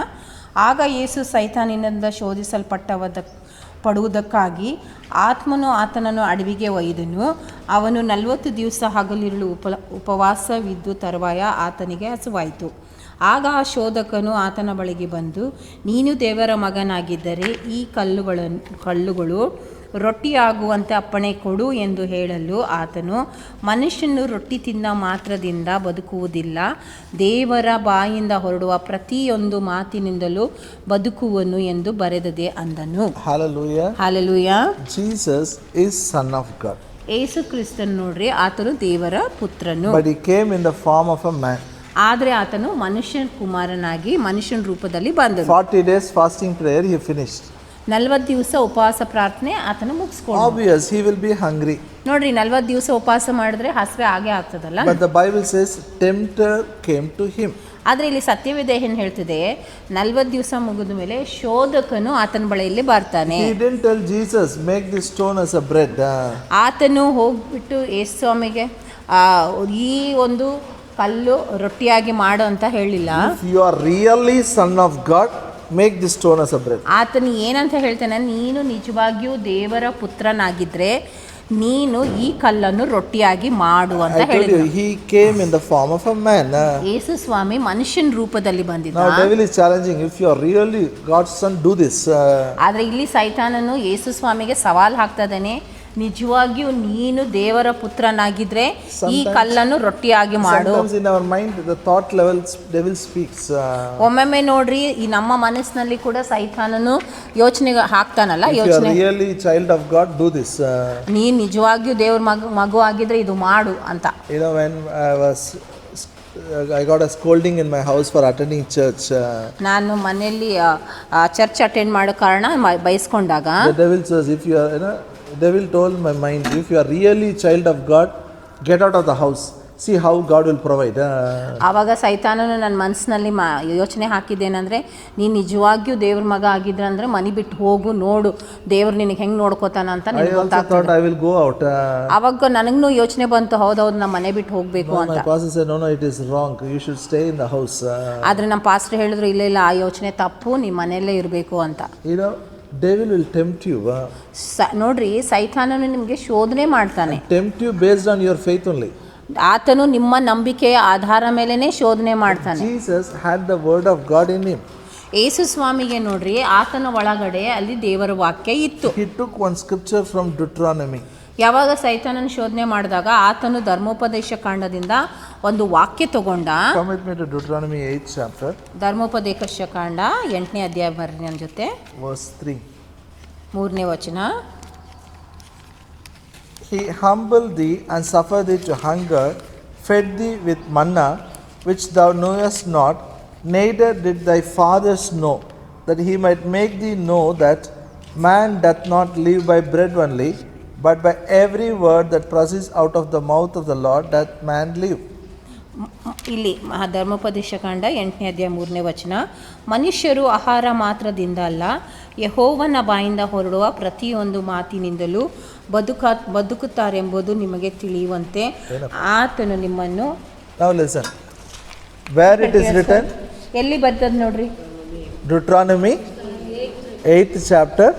Speaker 2: ಆಗ ಯೇಸು ಸೈತಾನಿನಿಂದ ಪಡುವುದಕ್ಕಾಗಿ ಆತ್ಮನು ಆತನನ್ನು ಅಡವಿಗೆ ಒಯ್ದನು. ಅವನು 40 ದಿವಸ ಹಗಲಿರುಳು ಉಪವಾಸವಿದ್ದು ತರುವಾಯ ಆತನಿಗೆ ಹಸುವಾಯಿತು. ಆಗ ಆ ಶೋಧಕನು ಆತನ ಬಳಿಗೆ ಬಂದು, ನೀನು ದೇವರ ಮಗನಾಗಿದ್ದರೆ ಈ ಕಲ್ಲುಗಳು ರೊಟ್ಟಿಯಾಗುವಂತೆ ಅಪ್ಪಣೆ ಕೊಡು ಎಂದು ಹೇಳಲು ಆತನು, ಮನುಷ್ಯನು ರೊಟ್ಟಿ ತಿಂದ ಮಾತ್ರದಿಂದ ಬದುಕುವುದಿಲ್ಲ, ದೇವರ ಬಾಯಿಂದ ಹೊರಡುವ ಪ್ರತಿಯೊಂದು ಮಾತಿನಿಂದಲೂ ಬದುಕುವನು ಎಂದು ಬರೆದದೆ ಅಂದನು.
Speaker 1: Hallelujah.
Speaker 2: Hallelujah.
Speaker 1: Jesus is Son of God.
Speaker 2: ಯೇಸು ಕ್ರಿಸ್ತನ್ ನೋಡ್ರಿ, ಆತನು ದೇವರ ಪುತ್ರನು.
Speaker 1: But he came in the form of a man.
Speaker 2: ಆದರೆ ಆತನು ಮನುಷ್ಯನ ಕುಮಾರನಾಗಿ ಮನುಷ್ಯನ ರೂಪದಲ್ಲಿ ಬಂದನು.
Speaker 1: 40 days fasting prayer he finished.
Speaker 2: 40 ದಿವಸ ಉಪವಾಸ ಪ್ರಾರ್ಥನೆ ಆತನು ಮುಗಿಸ್ಕೊಂಡು.
Speaker 1: Obvious he will be hungry.
Speaker 2: ನೋಡ್ರಿ, 40 ದಿವಸ ಉಪವಾಸ ಮಾಡಿದ್ರೆ ಹಸಿವೆ ಆಗೇ ಆಗ್ತದಲ್ಲ.
Speaker 1: But the Bible says tempter came to him.
Speaker 2: ಆದರೆ ಇಲ್ಲಿ ಸತ್ಯವೇದ ಏನು ಹೇಳ್ತಿದೆ, 40 ದಿವಸ ಮುಗಿದ ಮೇಲೆ ಶೋಧಕನು ಆತನ ಬಳಿಯಲ್ಲಿ ಬರ್ತಾನೆ.
Speaker 1: He didn't tell Jesus make this stone as a bread.
Speaker 2: ಆತನು ಹೋಗ್ಬಿಟ್ಟು ಯೇಸು ಸ್ವಾಮಿಗೆ ಈ ಒಂದು ಕಲ್ಲು ರೊಟ್ಟಿಯಾಗಿ ಮಾಡು ಅಂತ ಹೇಳಿಲ್ಲ.
Speaker 1: If you are really Son of God, make this stone as a bread.
Speaker 2: ಆತನು ಏನಂತ ಹೇಳ್ತಾನೆ, ನೀನು ನಿಜವಾಗಿಯೂ ದೇವರ ಪುತ್ರನಾಗಿದ್ರೆ ನೀನು ಈ ಕಲ್ಲನ್ನು ರೊಟ್ಟಿಯಾಗಿ ಮಾಡು ಅಂತ ಹೇಳಿದ.
Speaker 1: He came in the form of a man.
Speaker 2: ಯೇಸು ಸ್ವಾಮಿ ಮನುಷ್ಯನ ರೂಪದಲ್ಲಿ ಬಂದಿದ್ದ.
Speaker 1: Now devil is challenging, if you are really God's son, do this.
Speaker 2: ಆದ್ರೆ ಇಲ್ಲಿ ಸೈತಾನನು ಯೇಸು ಸ್ವಾಮಿಗೆ ಸವಾಲ್ ಹಾಕ್ತದಾನೆ, ನಿಜವಾಗಿಯೂ ನೀನು ದೇವರ ಪುತ್ರನಾಗಿದ್ರೆ ಈ ಕಲ್ಲನ್ನು ರೊಟ್ಟಿಯಾಗಿ ಮಾಡು.
Speaker 1: Sometimes in our mind the thought level devil speaks.
Speaker 2: ಒಮ್ಮೊಮ್ಮೆ ನೋಡ್ರಿ, ಈ ನಮ್ಮ ಮನಸ್ಸಿನಲ್ಲಿ ಕೂಡ ಸೈತಾನನು ಯೋಚನೆ ಹಾಕ್ತಾನಲ್ಲ, ಯೋಚನೆ,
Speaker 1: if you are really child of God, do this.
Speaker 2: ನೀನು ನಿಜವಾಗಿಯೂ ದೇವರ ಮಗು ಆಗಿದ್ರೆ ಇದು ಮಾಡು ಅಂತ.
Speaker 1: You know, when I got a scolding in my house for attending church.
Speaker 2: ನಾನು ಮನೆಯಲ್ಲಿ ಚರ್ಚ್ ಅಟೆಂಡ್ ಮಾಡೋ ಕಾರಣ ಬಯಸ್ಕೊಂಡಾಗ
Speaker 1: the devil says, if you are, devil told my mind, if you are really child of God, get out of the house. See how God will provide.
Speaker 2: ಆವಾಗ ಸೈತಾನನು ನನ್ನ ಮನಸ್ಸಿನಲ್ಲಿ ಯೋಚನೆ ಹಾಕಿದ್ದೇನೆಂದರೆ ನೀನು ನಿಜವಾಗಿಯೂ ದೇವ್ರ ಮಗ ಆಗಿದ್ರೆ ಅಂದರೆ ಮನೆ ಬಿಟ್ಟು ಹೋಗು, ನೋಡು ದೇವ್ರು ನಿನಗೆ ಹೆಂಗೆ ನೋಡ್ಕೋತಾನ ಅಂತ
Speaker 1: I
Speaker 2: ನಿನಗೆ
Speaker 1: also
Speaker 2: ಗೊತ್ತಾಗ್ತದೆ.
Speaker 1: thought I will go out.
Speaker 2: ಆವಾಗ ನನಗೂ ಯೋಚನೆ ಬಂತು, ಹೌದೌದು ನಮ್ಮ ಮನೆ ಬಿಟ್ಟು ಹೋಗಬೇಕು
Speaker 1: No,
Speaker 2: ಅಂತ.
Speaker 1: my pastor said, no, it is wrong. You should stay in the house.
Speaker 2: ಆದರೆ ನಮ್ಮ ಪಾಸ್ಟರ್ ಹೇಳಿದ್ರು ಇಲ್ಲ ಇಲ್ಲ, ಆ ಯೋಚನೆ ತಪ್ಪು, ನಿಮ್ಮ ಮನೆಯಲ್ಲೇ ಇರಬೇಕು ಅಂತ.
Speaker 1: You know, devil will tempt you.
Speaker 2: ನೋಡ್ರಿ, ಸೈತಾನನು ನಿಮಗೆ ಶೋಧನೆ ಮಾಡ್ತಾನೆ.
Speaker 1: Tempt you based on your faith only.
Speaker 2: ಆತನು ನಿಮ್ಮ ನಂಬಿಕೆಯ ಆಧಾರ ಮೇಲೆನೇ ಶೋಧನೆ ಮಾಡ್ತಾನೆ.
Speaker 1: Jesus had the word of God in him.
Speaker 2: ಯೇಸು ಸ್ವಾಮಿಗೆ ನೋಡ್ರಿ, ಆತನ ಒಳಗಡೆ ಅಲ್ಲಿ ದೇವರ ವಾಕ್ಯ ಇತ್ತು.
Speaker 1: He took one scripture from Deuteronomy.
Speaker 2: ಯಾವಾಗ ಸೈತಾನನ ಶೋಧನೆ ಮಾಡಿದಾಗ ಆತನು ಧರ್ಮೋಪದೇಶ ಕಾಂಡದಿಂದ ಒಂದು ವಾಕ್ಯ ತಗೊಂಡ.
Speaker 1: Come with me to Deuteronomy 8th chapter.
Speaker 2: ಧರ್ಮೋಪದೇಶ ಕಾಂಡ 8ನೇ ಅಧ್ಯಾಯ ಬರ್ರಿ ನನ್ನ ಜೊತೆ.
Speaker 1: Verse 3.
Speaker 2: 3ನೇ ವಚನ.
Speaker 1: He humbled thee and suffered thee to hunger, fed thee with manna, which thou knewest not, neither did thy fathers know, that he might make thee know that man doth not live by bread only, but by every word that proceeds out of the mouth of the Lord doth man live.
Speaker 2: ಇಲ್ಲಿ ಧರ್ಮೋಪದೇಶ ಕಾಂಡ 8ನೇ ಅಧ್ಯಾಯ 3ನೇ ವಚನ. ಮನುಷ್ಯರು ಆಹಾರ ಮಾತ್ರದಿಂದ ಅಲ್ಲ, ಯೆಹೋವನ ಬಾಯಿಂದ ಹೊರಡುವ ಪ್ರತಿಯೊಂದು ಮಾತಿನಿಂದಲೂ ಬದುಕುತ್ತಾರೆಂಬುದು ನಿಮಗೆ ತಿಳಿಯುವಂತೆ ಆತನು ನಿಮ್ಮನ್ನು.
Speaker 1: Now listen, where it is written?
Speaker 2: ಎಲ್ಲಿ ಬರ್ತದೆ ನೋಡ್ರಿ?
Speaker 1: Deuteronomy 8th chapter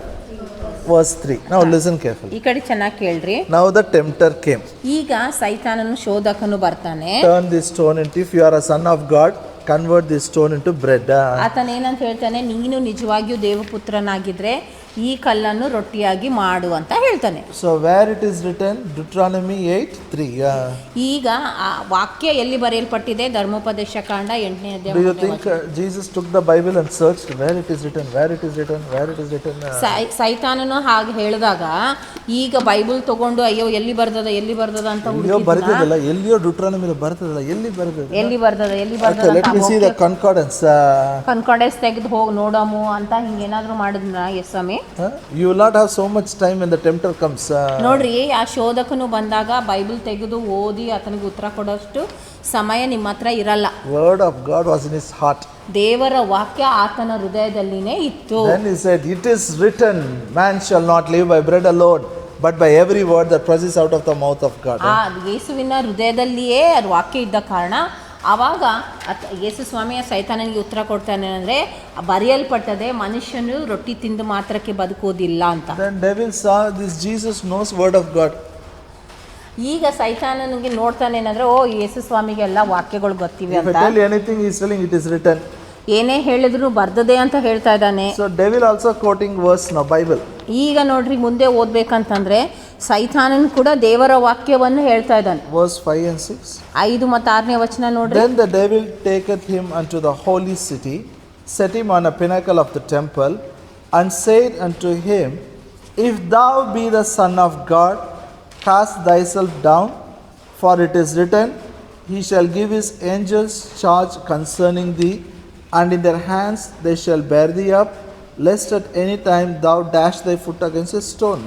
Speaker 1: verse 3. Now listen carefully.
Speaker 2: ಈ ಕಡೆ ಚೆನ್ನಾಗಿ ಕೇಳ್ರಿ.
Speaker 1: Now the tempter came.
Speaker 2: ಈಗ ಸೈತಾನನು ಶೋಧಕನು ಬರ್ತಾನೆ.
Speaker 1: Turn this stone into, if you are a son of God, convert this stone into bread.
Speaker 2: ಆತನ ಏನಂತ ಹೇಳ್ತಾನೆ, ನೀನು ನಿಜವಾಗಿಯೂ ದೇವಪುತ್ರನಾಗಿದ್ರೆ ಈ ಕಲ್ಲನ್ನು ರೊಟ್ಟಿಯಾಗಿ ಮಾಡು ಅಂತ ಹೇಳ್ತಾನೆ.
Speaker 1: So where it is written? Deuteronomy 8:3.
Speaker 2: ಈಗ ಆ ವಾಕ್ಯ ಎಲ್ಲಿ ಬರೆಯಲ್ಪಟ್ಟಿದೆ? ಧರ್ಮೋಪದೇಶ ಕಾಂಡ 8ನೇ ಅಧ್ಯಾಯ.
Speaker 1: Do you think Jesus took the Bible and searched where it is written, where it is written, where it is written?
Speaker 2: ಸೈತಾನನು ಹಾಗೆ ಹೇಳಿದಾಗ ಈಗ ಬೈಬಲ್ ತಗೊಂಡು ಅಯ್ಯೋ ಎಲ್ಲಿ ಬರ್ತದ ಅಂತ
Speaker 1: ಎಲ್ಲಿಯೋ ಬರ್ತದಲ್ಲ, ಎಲ್ಲಿಯೋ Deuteronomy ಬರ್ತದಲ್ಲ, ಎಲ್ಲಿ ಬರ್ತದೆ?
Speaker 2: ಎಲ್ಲಿ ಬರ್ತದ
Speaker 1: Let me see the concordance.
Speaker 2: Concordance ತೆಗೆದು ಹೋಗಿ ನೋಡಮು ಅಂತ ಹಿಂಗೇನಾದ್ರೂ ಮಾಡಿದ್ರ ಯಸ್ವಾಮಿ.
Speaker 1: You will not have so much time when the tempter comes.
Speaker 2: ನೋಡ್ರಿ, ಆ ಶೋಧಕನು ಬಂದಾಗ ಬೈಬಲ್ ತೆಗೆದು ಓದಿ ಆತನಿಗೆ ಉತ್ತರ ಕೊಡೋಷ್ಟು ಸಮಯ ನಿಮ್ಮ ಹತ್ರ ಇರಲ್ಲ.
Speaker 1: Word of God was in his heart.
Speaker 2: ದೇವರ ವಾಕ್ಯ ಆತನ ಹೃದಯದಲ್ಲಿನೇ ಇತ್ತು.
Speaker 1: Then he said, it is written, man shall not live by bread alone, but by every word that proceeds out of the mouth of God.
Speaker 2: ಯೇಸುವಿನ ಹೃದಯದಲ್ಲಿಯೇ ಅದು ವಾಕ್ಯ ಇದ್ದ ಕಾರಣ ಆವಾಗ ಯೇಸು ಸ್ವಾಮಿಯ ಸೈತಾನನಿಗೆ ಉತ್ತರ ಕೊಡ್ತಾನೆ ಅಂದರೆ ಬರೆಯಲ್ಪಟ್ಟದೆ, ಮನುಷ್ಯನು ರೊಟ್ಟಿ ತಿಂದು ಮಾತ್ರಕ್ಕೆ ಬದುಕೋದಿಲ್ಲ ಅಂತ.
Speaker 1: Then devil saw this Jesus knows word of God.
Speaker 2: ಈಗ ಸೈತಾನನಿಗೆ ನೋಡ್ತಾನೆ ಏನಂದ್ರೆ, ಓ ಯೇಸು ಸ್ವಾಮಿಗೆ ಎಲ್ಲ ವಾಕ್ಯಗಳು ಗೊತ್ತಿವೆ
Speaker 1: If I
Speaker 2: ಅಂತ.
Speaker 1: tell you anything, he is telling it is written.
Speaker 2: ಏನೇ ಹೇಳಿದ್ರು ಬರ್ದದೆ ಅಂತ ಹೇಳ್ತಾ ಇದ್ದಾನೆ.
Speaker 1: So devil also quoting verse now, Bible.
Speaker 2: ಈಗ ನೋಡ್ರಿ, ಮುಂದೆ ಓದ್ಬೇಕಂತಂದ್ರೆ ಸೈತಾನನ್ ಕೂಡ ದೇವರ ವಾಕ್ಯವನ್ನು ಹೇಳ್ತಾ ಇದ್ದಾನೆ.
Speaker 1: Verse 5 and 6.
Speaker 2: 5 ಮತ್ತು 6ನೇ ವಚನ ನೋಡ್ರಿ.
Speaker 1: Then the devil taketh him unto the holy city, set him on a pinnacle of the temple, and said unto him, If thou be the Son of God, cast thyself down, for it is written, He shall give his angels charge concerning thee, and in their hands they shall bear thee up, lest at any time thou dash thy foot against a stone.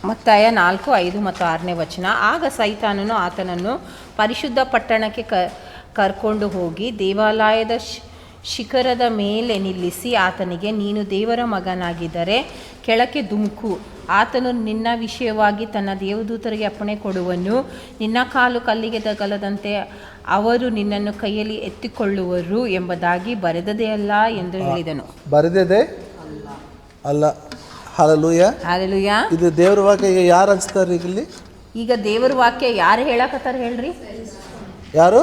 Speaker 2: ಮತ್ತಾಯ 4, 5 ಮತ್ತು 6ನೇ ವಚನ. ಆಗ ಸೈತಾನನು ಆತನನ್ನು ಪರಿಶುದ್ಧ ಪಟ್ಟಣಕ್ಕೆ ಕರ್ಕೊಂಡು ಹೋಗಿ ದೇವಾಲಯದ ಶಿಖರದ ಮೇಲೆ ನಿಲ್ಲಿಸಿ ಆತನಿಗೆ, ನೀನು ದೇವರ ಮಗನಾಗಿದ್ದರೆ ಕೆಳಕ್ಕೆ ಧುಮುಕು, ಆತನು ನಿನ್ನ ವಿಷಯವಾಗಿ ತನ್ನ ದೇವದೂತರಿಗೆ ಅಪ್ಪಣೆ ಕೊಡುವನು, ನಿನ್ನ ಕಾಲು ಕಲ್ಲಿಗೆ ತಗಲದಂತೆ ಅವರು ನಿನ್ನನ್ನು ಕೈಯಲ್ಲಿ ಎತ್ತಿಕೊಳ್ಳುವರು ಎಂಬುದಾಗಿ ಬರೆದದೇ ಅಲ್ಲ ಎಂದು ಹೇಳಿದನು.
Speaker 1: ಬರೆದದೆ ಅಲ್ಲ. ಹಲ್ಲೆಲೂಯಾ.
Speaker 2: ಹಲ್ಲೆಲೂಯಾ.
Speaker 1: ಇದು ದೇವರ ವಾಕ್ಯ ಯಾರು ಹಂಚ್ತಾರೆ ಇಲ್ಲಿ?
Speaker 2: ಈಗ ದೇವರ ವಾಕ್ಯ ಯಾರು ಹೇಳಕತ್ತಾರ ಹೇಳ್ರಿ?
Speaker 1: ಯಾರು?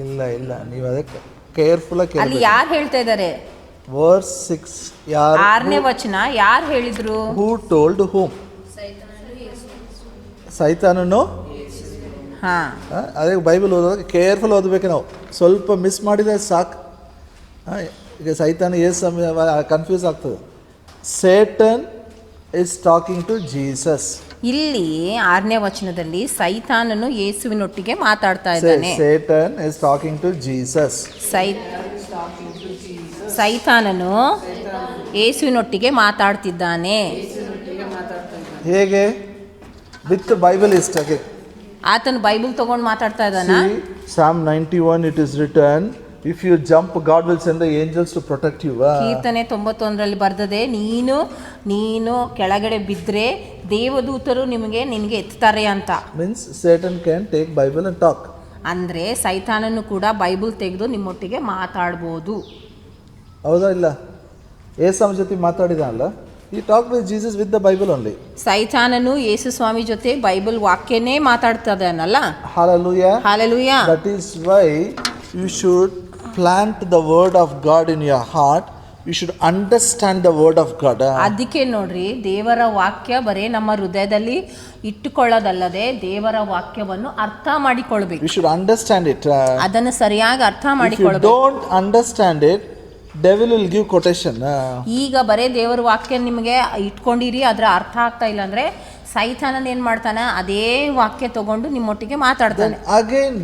Speaker 1: ಇಲ್ಲ ನೀವು ಅದಕ್ಕೆ ಕೇರ್ಫುಲ್ ಆಗಿ
Speaker 2: ಅಲ್ಲಿ ಯಾರು ಹೇಳ್ತಾ ಇದ್ದಾರೆ?
Speaker 1: ವರ್ಸ್ 6 ಯಾರು?
Speaker 2: 6ನೇ ವಚನ ಯಾರು ಹೇಳಿದ್ರು?
Speaker 1: ಹೂ ಟೋಲ್ಡ್ ಹೂಮ್? ಸೈತಾನನು. ಅದೇ ಬೈಬಲ್ ಓದೋದಾಗ ಕೇರ್ಫುಲ್ ಓದಬೇಕು ನಾವು. ಸ್ವಲ್ಪ ಮಿಸ್ ಮಾಡಿದರೆ ಸಾಕು. ಈಗ ಸೈತಾನ ಸಮಯ ಕನ್ಫ್ಯೂಸ್ ಆಗ್ತದೆ. Satan is talking to Jesus.
Speaker 2: ಇಲ್ಲಿ 6ನೇ ವಚನದಲ್ಲಿ ಸೈತಾನನು ಯೇಸುವಿನೊಟ್ಟಿಗೆ ಮಾತಾಡ್ತಾ ಇದ್ದಾನೆ.
Speaker 1: Satan is talking to Jesus.
Speaker 2: ಸೈತಾನನು ಯೇಸುವಿನೊಟ್ಟಿಗೆ ಮಾತಾಡ್ತಿದ್ದಾನೆ.
Speaker 1: ಹೇಗೆ? With the Bible is talking.
Speaker 2: ಆತನು ಬೈಬಲ್ ತಗೊಂಡು ಮಾತಾಡ್ತಾ ಇದ್ದಾನ.
Speaker 1: See, Psalm 91 it is written, if you jump, God will send the angels to protect you.
Speaker 2: ಕೀರ್ತನೆ 91ರಲ್ಲಿ ಬರ್ತದೆ, ನೀನು ಕೆಳಗಡೆ ಬಿದ್ದರೆ ದೇವದೂತರು ನಿನಗೆ ಎತ್ತಾರೆ ಅಂತ.
Speaker 1: Means Satan can take Bible and talk.
Speaker 2: ಅಂದರೆ ಸೈತಾನನು ಕೂಡ ಬೈಬಲ್ ತೆಗೆದು ನಿಮ್ಮೊಟ್ಟಿಗೆ ಮಾತಾಡ್ಬೋದು.
Speaker 1: ಹೌದಾ ಇಲ್ಲ? ಏಸಮ್ಮ ಜೊತೆ ಮಾತಾಡಿದ ಅಲ್ಲ, he talked with Jesus with the Bible only.
Speaker 2: ಸೈತಾನನು ಯೇಸು ಸ್ವಾಮಿ ಜೊತೆ Bible ವಾಕ್ಯನೇ ಮಾತಾಡ್ತದನಲ್ಲ.
Speaker 1: Hallelujah.
Speaker 2: Hallelujah.
Speaker 1: That is why you should plant the word of God in your heart. You should understand the word of God.
Speaker 2: ಅದಕ್ಕೆ ನೋಡ್ರಿ, ದೇವರ ವಾಕ್ಯ ಬರೇ ನಮ್ಮ ಹೃದಯದಲ್ಲಿ ಇಟ್ಟುಕೊಳ್ಳೋದಲ್ಲದೆ ದೇವರ ವಾಕ್ಯವನ್ನು ಅರ್ಥ ಮಾಡಿಕೊಳ್ಬೇಕು.
Speaker 1: You should understand it.
Speaker 2: ಅದನ್ನು ಸರಿಯಾಗಿ ಅರ್ಥ
Speaker 1: If you
Speaker 2: ಮಾಡಿಕೊಳ್ಬೇಕು.
Speaker 1: don't understand it, devil will give quotation.
Speaker 2: ಈಗ ಬರೇ ದೇವರ ವಾಕ್ಯ ನಿಮಗೆ ಇಟ್ಕೊಂಡಿರಿ, ಅದರ ಅರ್ಥ ಆಗ್ತಾ ಇಲ್ಲ ಅಂದ್ರೆ ಸೈತಾನನ್ ಏನ್ ಮಾಡ್ತಾನೆ, ಅದೇ ವಾಕ್ಯ ತಗೊಂಡು ನಿಮ್ಮೊಟ್ಟಿಗೆ ಮಾತಾಡ್ತಾನೆ.
Speaker 1: Then again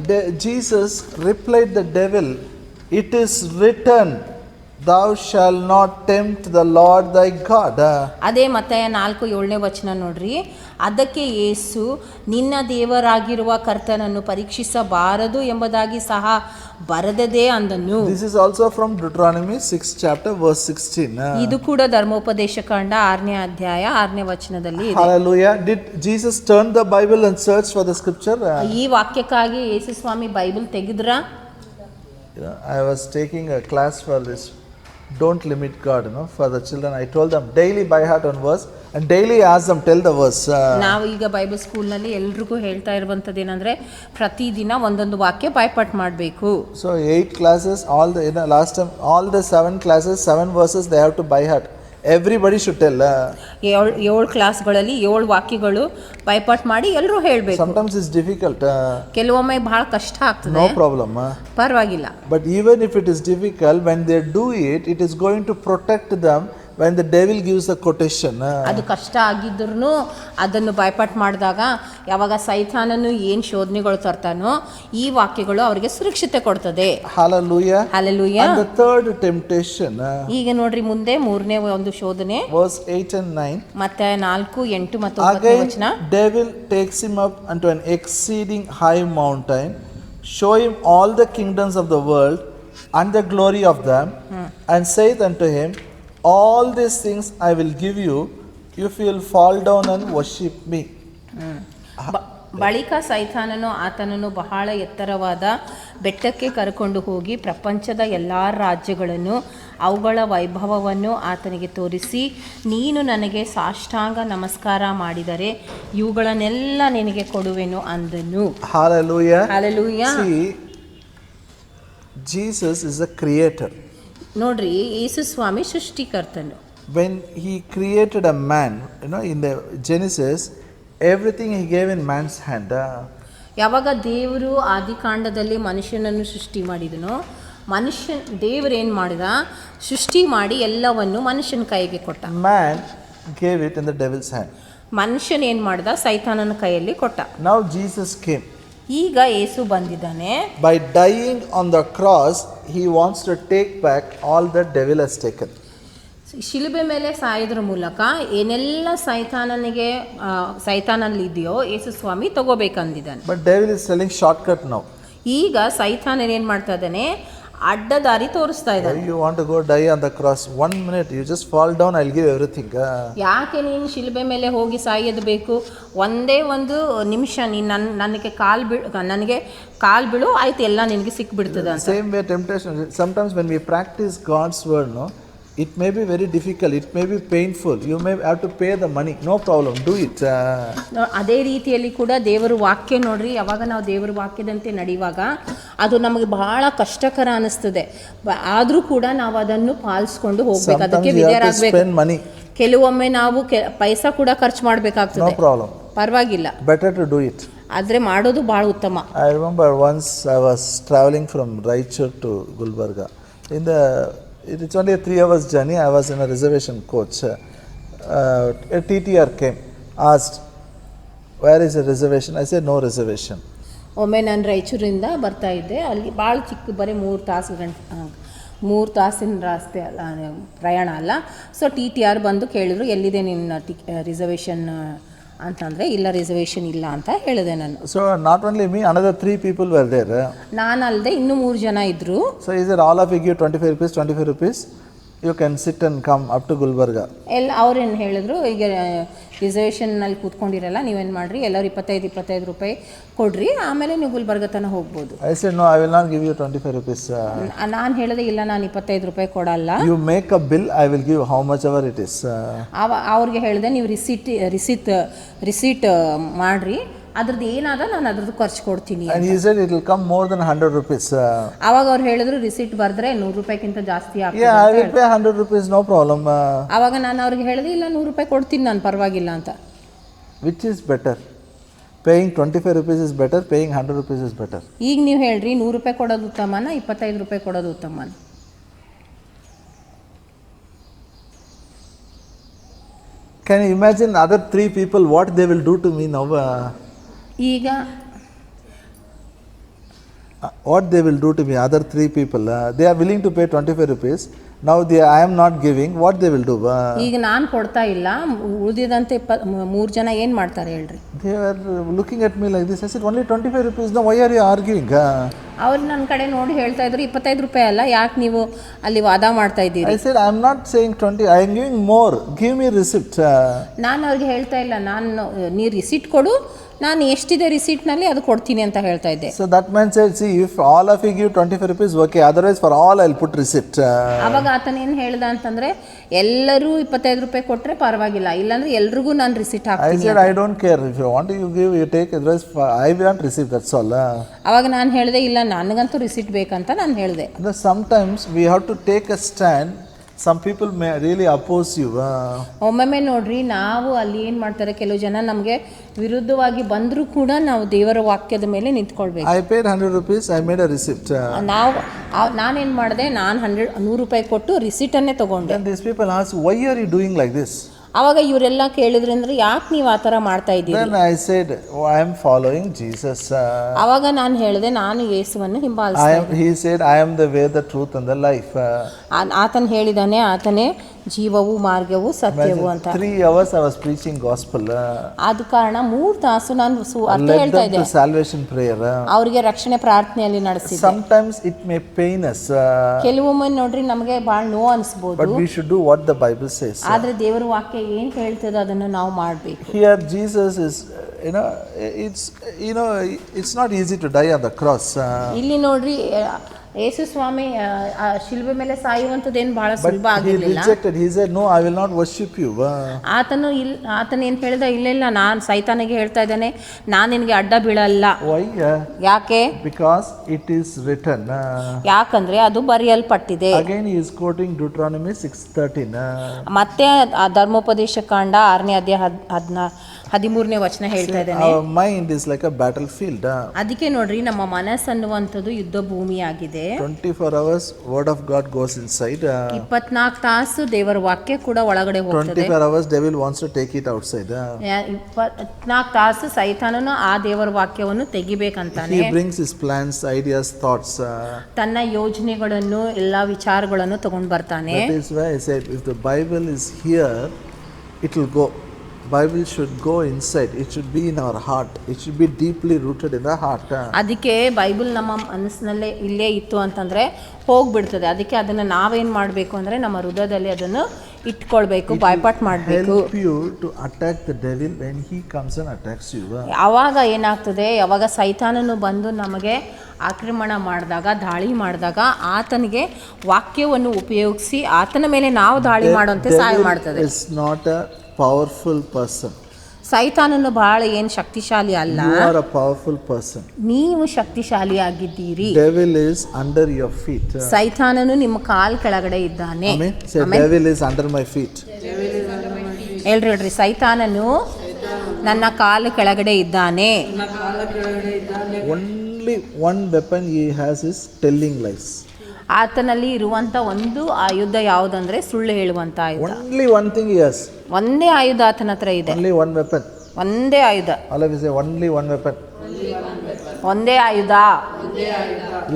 Speaker 1: Jesus replied the devil, it is written, thou shalt not tempt the Lord thy God.
Speaker 2: ಅದೇ ಮತ್ತಾಯ 4:7 ನೋಡ್ರಿ. ಅದಕ್ಕೆ ಯೇಸು, ನಿನ್ನ ದೇವರಾಗಿರುವ ಕರ್ತನನ್ನು ಪರೀಕ್ಷಿಸಬಾರದು ಎಂಬುದಾಗಿ ಸಹ ಬರೆದದೇ ಅಂದನು.
Speaker 1: This is also from Deuteronomy 6th chapter verse 16.
Speaker 2: ಇದು ಕೂಡ ಧರ್ಮೋಪದೇಶ ಕಾಂಡ 6ನೇ ಅಧ್ಯಾಯ 6ನೇ ವಚನದಲ್ಲಿ ಇದೆ.
Speaker 1: Hallelujah. Did Jesus turn the Bible and search for the scripture?
Speaker 2: ಈ ವಾಕ್ಯಕ್ಕಾಗಿ ಯೇಸು ಸ್ವಾಮಿ ಬೈಬಲ್ ತೆಗೆದ್ರ?
Speaker 1: I was taking a class for this don't limit God, for the children. I told them daily by heart one verse and daily ask them tell the verse.
Speaker 2: ನಾವು ಈಗ Bible ಸ್ಕೂಲ್ನಲ್ಲಿ ಎಲ್ರಿಗೂ ಹೇಳ್ತಾ ಇರುವಂಥದ್ದು ಏನಂದ್ರೆ, ಪ್ರತಿದಿನ ಒಂದೊಂದು ವಾಕ್ಯ ಬಾಯ್ಪಾಟ್ ಮಾಡಬೇಕು.
Speaker 1: So 8 classes, all the last time all the 7 classes 7 verses they have to by heart. Everybody should tell.
Speaker 2: 7 ಕ್ಲಾಸ್ಗಳಲ್ಲಿ 7 ವಾಕ್ಯಗಳು ಬಾಯ್ಪಾಟ್ ಮಾಡಿ ಎಲ್ಲರೂ ಹೇಳಬೇಕು.
Speaker 1: Sometimes it's difficult.
Speaker 2: ಕೆಲವೊಮ್ಮೆ ಬಹಳ ಕಷ್ಟ ಆಗ್ತದೆ.
Speaker 1: No problem.
Speaker 2: ಪರವಾಗಿಲ್ಲ.
Speaker 1: But even if it is difficult, when they do it, it is going to protect them when the devil gives a quotation.
Speaker 2: ಅದು ಕಷ್ಟ ಆಗಿದ್ರೂ ಅದನ್ನು ಬಾಯ್ಪಾಟ್ ಮಾಡಿದಾಗ ಯಾವಾಗ ಸೈತಾನನು ಏನು ಶೋಧನೆಗಳು ತರ್ತಾನೋ ಈ ವಾಕ್ಯಗಳು ಅವರಿಗೆ ಸುರಕ್ಷತೆ ಕೊಡ್ತದೆ.
Speaker 1: Hallelujah.
Speaker 2: Hallelujah.
Speaker 1: And the third temptation.
Speaker 2: ಈಗ ನೋಡ್ರಿ ಮುಂದೆ ಮೂರನೇ ಒಂದು ಶೋಧನೆ,
Speaker 1: verse 8 and 9.
Speaker 2: ಮತ್ತೆ 4, 8 ಮತ್ತು 9 ವಚನ.
Speaker 1: Devil takes him up unto an exceeding high mountain, show him all the kingdoms of the world and the glory of them, and saith unto him, all these things I will give you if you will fall down and worship me.
Speaker 2: ಬಳಿಕ ಸೈತಾನನು ಆತನನ್ನು ಬಹಳ ಎತ್ತರವಾದ ಬೆಟ್ಟಕ್ಕೆ ಕರ್ಕೊಂಡು ಹೋಗಿ ಪ್ರಪಂಚದ ಎಲ್ಲ ರಾಜ್ಯಗಳನ್ನು ಅವುಗಳ ವೈಭವವನ್ನು ಆತನಿಗೆ ತೋರಿಸಿ, ನೀನು ನನಗೆ ಸಾಷ್ಟಾಂಗ ನಮಸ್ಕಾರ ಮಾಡಿದರೆ ಇವುಗಳನ್ನೆಲ್ಲ ನಿನಗೆ ಕೊಡುವೆನು ಅಂದನು.
Speaker 1: Hallelujah.
Speaker 2: Hallelujah.
Speaker 1: See, Jesus is a creator.
Speaker 2: ನೋಡ್ರಿ, ಯೇಸು ಸ್ವಾಮಿ ಸೃಷ್ಟಿಕರ್ತನು.
Speaker 1: When he created a man, in the Genesis, everything he gave in man's hand.
Speaker 2: ಯಾವಾಗ ದೇವರು ಆದಿಕಾಂಡದಲ್ಲಿ ಮನುಷ್ಯನನ್ನು ಸೃಷ್ಟಿ ಮಾಡಿದನೋ, ದೇವರು ಏನು ಮಾಡಿದ, ಸೃಷ್ಟಿ ಮಾಡಿ ಎಲ್ಲವನ್ನು ಮನುಷ್ಯನ ಕೈಗೆ ಕೊಟ್ಟ.
Speaker 1: Man gave it in the devil's hand.
Speaker 2: ಮನುಷ್ಯನ ಏನು ಮಾಡಿದ, ಸೈತಾನನ ಕೈಯಲ್ಲಿ ಕೊಟ್ಟ.
Speaker 1: Now Jesus came.
Speaker 2: ಈಗ ಯೇಸು ಬಂದಿದ್ದಾನೆ.
Speaker 1: By dying on the cross, he wants to take back all that devil has taken.
Speaker 2: ಶಿಲುಬೆ ಮೇಲೆ ಸಾಯೋದ್ರ ಮೂಲಕ ಏನೆಲ್ಲ ಸೈತಾನಲ್ಲಿ ಇದೆಯೋ ಯೇಸು ಸ್ವಾಮಿ ತಗೋಬೇಕಂದಿದ್ದಾನೆ.
Speaker 1: But devil is selling shortcut now.
Speaker 2: ಈಗ ಸೈತಾನ ಏನು ಮಾಡ್ತಾ ಇದ್ದಾನೆ, ಅಡ್ಡ ದಾರಿ ತೋರಿಸ್ತಾ ಇದ್ದಾನೆ.
Speaker 1: You want to go die on the cross, 1 minute you just fall down, I'll give everything.
Speaker 2: ಯಾಕೆ ನೀನು ಶಿಲುಬೆ ಮೇಲೆ ಹೋಗಿ ಸಾಯೋದು ಬೇಕು, ಒಂದೇ ಒಂದು ನಿಮಿಷ ನೀನು ನನಗೆ ಕಾಲ್ ಬಿಡು ಆಯ್ತು, ಎಲ್ಲ ನಿನಗೆ ಸಿಕ್ಬಿಡ್ತದೆ ಅಂತ.
Speaker 1: Same way temptation, sometimes when we practice God's word, it may be very difficult, it may be painful, you may have to pay the money, no problem, do it.
Speaker 2: ಅದೇ ರೀತಿಯಲ್ಲಿ ಕೂಡ ದೇವರ ವಾಕ್ಯ ನೋಡ್ರಿ, ಯಾವಾಗ ನಾವು ದೇವರ ವಾಕ್ಯದಂತೆ ನಡೆಯುವಾಗ ಅದು ನಮಗೆ ಬಹಳ ಕಷ್ಟಕರ ಅನಿಸ್ತದೆ, ಆದರೂ ಕೂಡ ನಾವು ಅದನ್ನು ಪಾಲಿಸ್ಕೊಂಡು ಹೋಗ್ಬೇಕು, ಅದಕ್ಕೆ ವಿಧೇಯರಾಗಬೇಕು. ಕೆಲವೊಮ್ಮೆ ನಾವು ಪೈಸಾ ಕೂಡ ಖರ್ಚು ಮಾಡಬೇಕಾಗ್ತದೆ, ಪರವಾಗಿಲ್ಲ,
Speaker 1: better to do it.
Speaker 2: ಆದರೆ ಮಾಡೋದು ಬಹಳ ಉತ್ತಮ.
Speaker 1: I remember once I was traveling from Raichur to Gulbarga. It's only a 3 hours journey. I was in a reservation coach. A TTR came, asked, where is the reservation? I said, no reservation.
Speaker 2: ಒಮ್ಮೆ ನಾನು ರಾಯಚೂರಿಂದ ಬರ್ತಾ ಇದ್ದೆ, ಅಲ್ಲಿ ಭಾಳ ಚಿಕ್ಕ, ಬರೀ 3 ತಾಸಿನ ರಸ್ತೆ ಪ್ರಯಾಣ ಅಲ್ಲ. ಸೊ TTR ಬಂದು ಕೇಳಿದ್ರು, ಎಲ್ಲಿದೆ ನಿನ್ನ ರಿಸರ್ವೇಷನ್ ಅಂತಂದರೆ ಇಲ್ಲ ರಿಸರ್ವೇಷನ್ ಇಲ್ಲ ಅಂತ ಹೇಳಿದೆ ನಾನು.
Speaker 1: So not only me, another 3 people were there.
Speaker 2: ನಾನಲ್ಲದೆ ಇನ್ನೂ 3 ಜನ ಇದ್ದರು.
Speaker 1: So is it all of you give 25 rupees? You can sit and come up to Gulbarga.
Speaker 2: ಅವ್ರೇನು ಹೇಳಿದ್ರು, ಈಗ ರಿಸರ್ವೇಷನ್ನಲ್ಲಿ ಕೂತ್ಕೊಂಡಿರಲ್ಲ, ನೀವೇನು ಮಾಡಿರಿ ಎಲ್ಲರೂ 25 ರೂಪಾಯಿ ಕೊಡ್ರಿ, ಆಮೇಲೆ ನೀವು ಗುಲ್ಬರ್ಗ ತನಕ ಹೋಗ್ಬೋದು.
Speaker 1: I said no, I will not give you 25 rupees.
Speaker 2: ನಾನು ಹೇಳಿದೆ ಇಲ್ಲ, ನಾನು 25 ರೂಪಾಯಿ ಕೊಡಲ್ಲ.
Speaker 1: You make a bill, I will give how much ever it is.
Speaker 2: ಅವ್ರಿಗೆ ಹೇಳಿದೆ ನೀವು ರಿಸೀಟ್ ಮಾಡಿರಿ, ಅದ್ರದ್ದು ಏನಾದ ನಾನು ಅದ್ರದ್ದು ಖರ್ಚು ಕೊಡ್ತೀನಿ.
Speaker 1: And he said it will come more than 100 rupees.
Speaker 2: ಅವಾಗ ಅವ್ರು ಹೇಳಿದ್ರು ರಿಸೀಟ್ ಬರೆದ್ರೆ 100 ರೂಪಾಯಿಗಿಂತ ಜಾಸ್ತಿ ಆಗ್ತದೆ.
Speaker 1: Yeah, I will pay 100 rupees, no problem.
Speaker 2: ಅವಾಗ ನಾನು ಅವ್ರಿಗೆ ಹೇಳಿದೆ ಇಲ್ಲ 100 ರೂಪಾಯಿ ಕೊಡ್ತೀನಿ ನಾನು, ಪರವಾಗಿಲ್ಲ ಅಂತ.
Speaker 1: Which is better? Paying 25 rupees is better, paying 100 rupees is better.
Speaker 2: ಈಗ ನೀವು ಹೇಳ್ರಿ 100 ರೂಪಾಯಿ ಕೊಡೋದು ಉತ್ತಮನ 25 ರೂಪಾಯಿ ಕೊಡೋದು ಉತ್ತಮನ?
Speaker 1: Can you imagine other 3 people what they will do to me now?
Speaker 2: ಈಗ
Speaker 1: What they will do to me, other 3 people, they are willing to pay 25 rupees. Now I am not giving, what they will do?
Speaker 2: ಈಗ ನಾನು ಕೊಡ್ತಾ ಇಲ್ಲ, ಉಳಿದಿದಂತೆ 3 ಜನ ಏನು ಮಾಡ್ತಾರೆ ಹೇಳ್ರಿ?
Speaker 1: They were looking at me like this. I said only 25 rupees, no, why are you arguing?
Speaker 2: ಅವ್ರು ನನ್ನ ಕಡೆ ನೋಡಿ ಹೇಳ್ತಾ ಇದ್ರು 25 ರೂಪಾಯಿ ಅಲ್ಲ, ಯಾಕೆ ನೀವು ಅಲ್ಲಿ ವಾದ ಮಾಡ್ತಾ ಇದ್ದೀರಿ?
Speaker 1: I said I am not saying 20, I am giving more, give me receipt.
Speaker 2: ನಾನು ಅವ್ರಿಗೆ ಹೇಳ್ತಾ ಇಲ್ಲ, ನೀ ರಿಸೀಟ್ ಕೊಡು, ನಾನು ಎಷ್ಟಿದೆ ರಿಸೀಟ್ನಲ್ಲಿ ಅದು ಕೊಡ್ತೀನಿ ಅಂತ ಹೇಳ್ತಾ ಇದ್ದೆ.
Speaker 1: So that man said, see, if all of you give 25 rupees, okay, otherwise for all I will put receipt.
Speaker 2: ಅವಾಗ ಆತನ ಏನು ಹೇಳ್ದ ಅಂತಂದ್ರೆ, ಎಲ್ಲರೂ 25 ರೂಪಾಯಿ ಕೊಟ್ಟರೆ ಪರವಾಗಿಲ್ಲ, ಇಲ್ಲಾಂದ್ರೆ ಎಲ್ರಿಗೂ ನಾನು ರಿಸೀಟ್ ಹಾಕ್ತೀನಿ.
Speaker 1: I said I don't care, if you want you give, you take, otherwise I will not receive, that's all.
Speaker 2: ಅವಾಗ ನಾನು ಹೇಳಿದೆ ಇಲ್ಲ, ನನಗಂತೂ ರಿಸೀಟ್ ಬೇಕಂತ ನಾನು ಹೇಳಿದೆ.
Speaker 1: Sometimes we have to take a stand. Some people may really oppose you.
Speaker 2: ಒಮ್ಮೊಮ್ಮೆ ನೋಡ್ರಿ, ನಾವು ಅಲ್ಲಿ ಏನು ಮಾಡ್ತಾರೆ, ಕೆಲವು ಜನ ನಮಗೆ ವಿರುದ್ಧವಾಗಿ ಬಂದರೂ ಕೂಡ ನಾವು ದೇವರ ವಾಕ್ಯದ ಮೇಲೆ ನಿಂತ್ಕೊಳ್ಬೇಕು.
Speaker 1: I paid 100 rupees, I made a receipt.
Speaker 2: ನಾನೇನು ಮಾಡಿದೆ, ನಾನು 100 ರೂಪಾಯಿ ಕೊಟ್ಟು ರಿಸೀಟನ್ನೇ ತೊಗೊಂಡೆ.
Speaker 1: And these people ask, why are you doing like this?
Speaker 2: ಅವಾಗ ಇವರೆಲ್ಲ ಕೇಳಿದ್ರೆ ಅಂದ್ರೆ, ಯಾಕೆ ನೀವು ಆ ಥರ ಮಾಡ್ತಾ ಇದ್ದೀರಿ?
Speaker 1: Then I said, oh, I am following Jesus.
Speaker 2: ಅವಾಗ ನಾನು ಹೇಳಿದೆ, ನಾನು ಯೇಸುವನ್ನು ಹಿಂಬಾಲಿಸ್ತೀನಿ.
Speaker 1: He said, I am the way, the truth and the life.
Speaker 2: ಆತನು ಹೇಳಿದಾನೆ, ಆತನೇ ಜೀವವು ಮಾರ್ಗವು ಸತ್ಯವು ಅಂತ.
Speaker 1: 3 hours I was preaching gospel.
Speaker 2: ಆದ ಕಾರಣ 3 ತಾಸು ನಾನು ಅರ್ಥ ಹೇಳ್ತಾ ಇದ್ದೆ.
Speaker 1: Salvation prayer.
Speaker 2: ಅವರಿಗೆ ರಕ್ಷಣೆ ಪ್ರಾರ್ಥನೆಯಲ್ಲಿ ನಡೆಸಿದ್ದೆ.
Speaker 1: Sometimes it may pain us.
Speaker 2: ಕೆಲವೊಮ್ಮೆ ನೋಡ್ರಿ ನಮಗೆ ಬಹಳ ನೋವು ಅನಿಸಬಹುದು.
Speaker 1: But we should do what the Bible says.
Speaker 2: ಆದ್ರೆ ದೇವರ ವಾಕ್ಯ ಏನು ಹೇಳ್ತದೆ ಅದನ್ನು ನಾವು ಮಾಡಬೇಕು.
Speaker 1: Here Jesus is, it's not easy to die on the cross.
Speaker 2: ಇಲ್ಲಿ ನೋಡ್ರಿ, ಯೇಸು ಸ್ವಾಮಿ ಶಿಲುಬೆ ಮೇಲೆ ಸಾಯುವಂಥದ್ದೇನು ಬಹಳ ಸುಲಭ ಆಗಿರಲಿಲ್ಲ.
Speaker 1: He said, no, I will not worship you.
Speaker 2: ಆತನು ಏನು ಹೇಳಿದ, ಇಲ್ಲ ನಾನು ಸೈತಾನಿಗೆ ಹೇಳ್ತಾ ಇದ್ದಾನೆ, ನಾನು ನಿನಗೆ ಅಡ್ಡ ಬೀಳಲ್ಲ.
Speaker 1: Why?
Speaker 2: ಯಾಕೆ?
Speaker 1: Because it is written.
Speaker 2: ಯಾಕಂದ್ರೆ ಅದು ಬರೆಯಲ್ಪಟ್ಟಿದೆ.
Speaker 1: Again he is quoting Deuteronomy 6:13.
Speaker 2: ಮತ್ತೆ ಧರ್ಮೋಪದೇಶ ಕಾಂಡ 6ನೇ ಅಧ್ಯಾಯ 13ನೇ ವಚನ ಹೇಳ್ತಾ ಇದ್ದಾನೆ.
Speaker 1: Our mind is like a battlefield.
Speaker 2: ಅದಕ್ಕೆ ನೋಡ್ರಿ, ನಮ್ಮ ಮನಸ್ಸು ಅನ್ನುವಂಥದ್ದು ಯುದ್ಧ ಭೂಮಿಯಾಗಿದೆ.
Speaker 1: 24 hours word of God goes inside.
Speaker 2: 24 ತಾಸು ದೇವರ ವಾಕ್ಯ ಕೂಡ ಒಳಗಡೆ ಹೋಗ್ತದೆ.
Speaker 1: 24 hours devil wants to take it outside.
Speaker 2: 24 ತಾಸು ಸೈತಾನನು ಆ ದೇವರ ವಾಕ್ಯವನ್ನು ತೆಗಿಬೇಕಂತಾನೆ.
Speaker 1: He brings his plans, ideas, thoughts.
Speaker 2: ತನ್ನ ಯೋಜನೆಗಳನ್ನು ಎಲ್ಲಾ ವಿಚಾರಗಳನ್ನು ತಗೊಂಡು ಬರ್ತಾನೆ.
Speaker 1: That is why I said, if the Bible is here, it will go. Bible should go inside. It should be in our heart. It should be deeply rooted in the heart.
Speaker 2: ಅದಕ್ಕೆ Bible ನಮ್ಮ ಮನಸ್ಸಿನಲ್ಲೇ ಇಲ್ಲೇ ಇತ್ತು ಅಂತಂದ್ರೆ ಹೋಗ್ಬಿಡ್ತದೆ. ಅದಕ್ಕೆ ಅದನ್ನ ನಾವೇನ್ ಮಾಡಬೇಕು ಅಂದ್ರೆ ನಮ್ಮ ಹೃದಯದಲ್ಲಿ ಅದನ್ನು ಇಟ್ಕೊಳ್ಬೇಕು, ಬಾಯ್ಪಾಟ್ ಮಾಡಬೇಕು.
Speaker 1: Help you to attack the devil when he comes and attacks you.
Speaker 2: ಅವಾಗ ಏನಾಗ್ತದೆ, ಯಾವಾಗ ಸೈತಾನನು ಬಂದು ನಮಗೆ ಆಕ್ರಮಣ ಮಾಡಿದಾಗ, ದಾಳಿ ಮಾಡಿದಾಗ, ಆತನಿಗೆ ವಾಕ್ಯವನ್ನು ಉಪಯೋಗಿಸಿ ಆತನ ಮೇಲೆ ನಾವು ದಾಳಿ ಮಾಡುವಂತೆ ಸಹಾಯ ಮಾಡ್ತದೆ.
Speaker 1: Is not a powerful person.
Speaker 2: ಸೈತಾನನು ಬಹಳ ಏನು ಶಕ್ತಿಶಾಲಿ ಅಲ್ಲ.
Speaker 1: You are a powerful person.
Speaker 2: ನೀವು ಶಕ್ತಿಶಾಲಿ ಆಗಿದ್ದೀರಿ.
Speaker 1: Devil is under your feet.
Speaker 2: ಸೈತಾನನು ನಿಮ್ಮ ಕಾಲ್ ಕೆಳಗಡೆ ಇದ್ದಾನೆ.
Speaker 1: Amen. Say, devil is under my feet.
Speaker 2: ಹೇಳ್ರಿ, ಸೈತಾನನು ನನ್ನ ಕಾಲು ಕೆಳಗಡೆ ಇದ್ದಾನೆ.
Speaker 1: Only one weapon he has is telling lies.
Speaker 2: ಆತನಲ್ಲಿ ಇರುವಂತ ಒಂದು ಆಯುಧ ಯಾವುದಂದ್ರೆ ಸುಳ್ಳು ಹೇಳುವಂತ ಆಯುಧ.
Speaker 1: Only one thing he has.
Speaker 2: ಒಂದೇ ಆಯುಧ ಆತನ ಹತ್ರ ಇದೆ.
Speaker 1: Only one weapon.
Speaker 2: ಒಂದೇ ಆಯುಧ.
Speaker 1: All of you say, only one weapon.
Speaker 2: ಒಂದೇ ಆಯುಧ.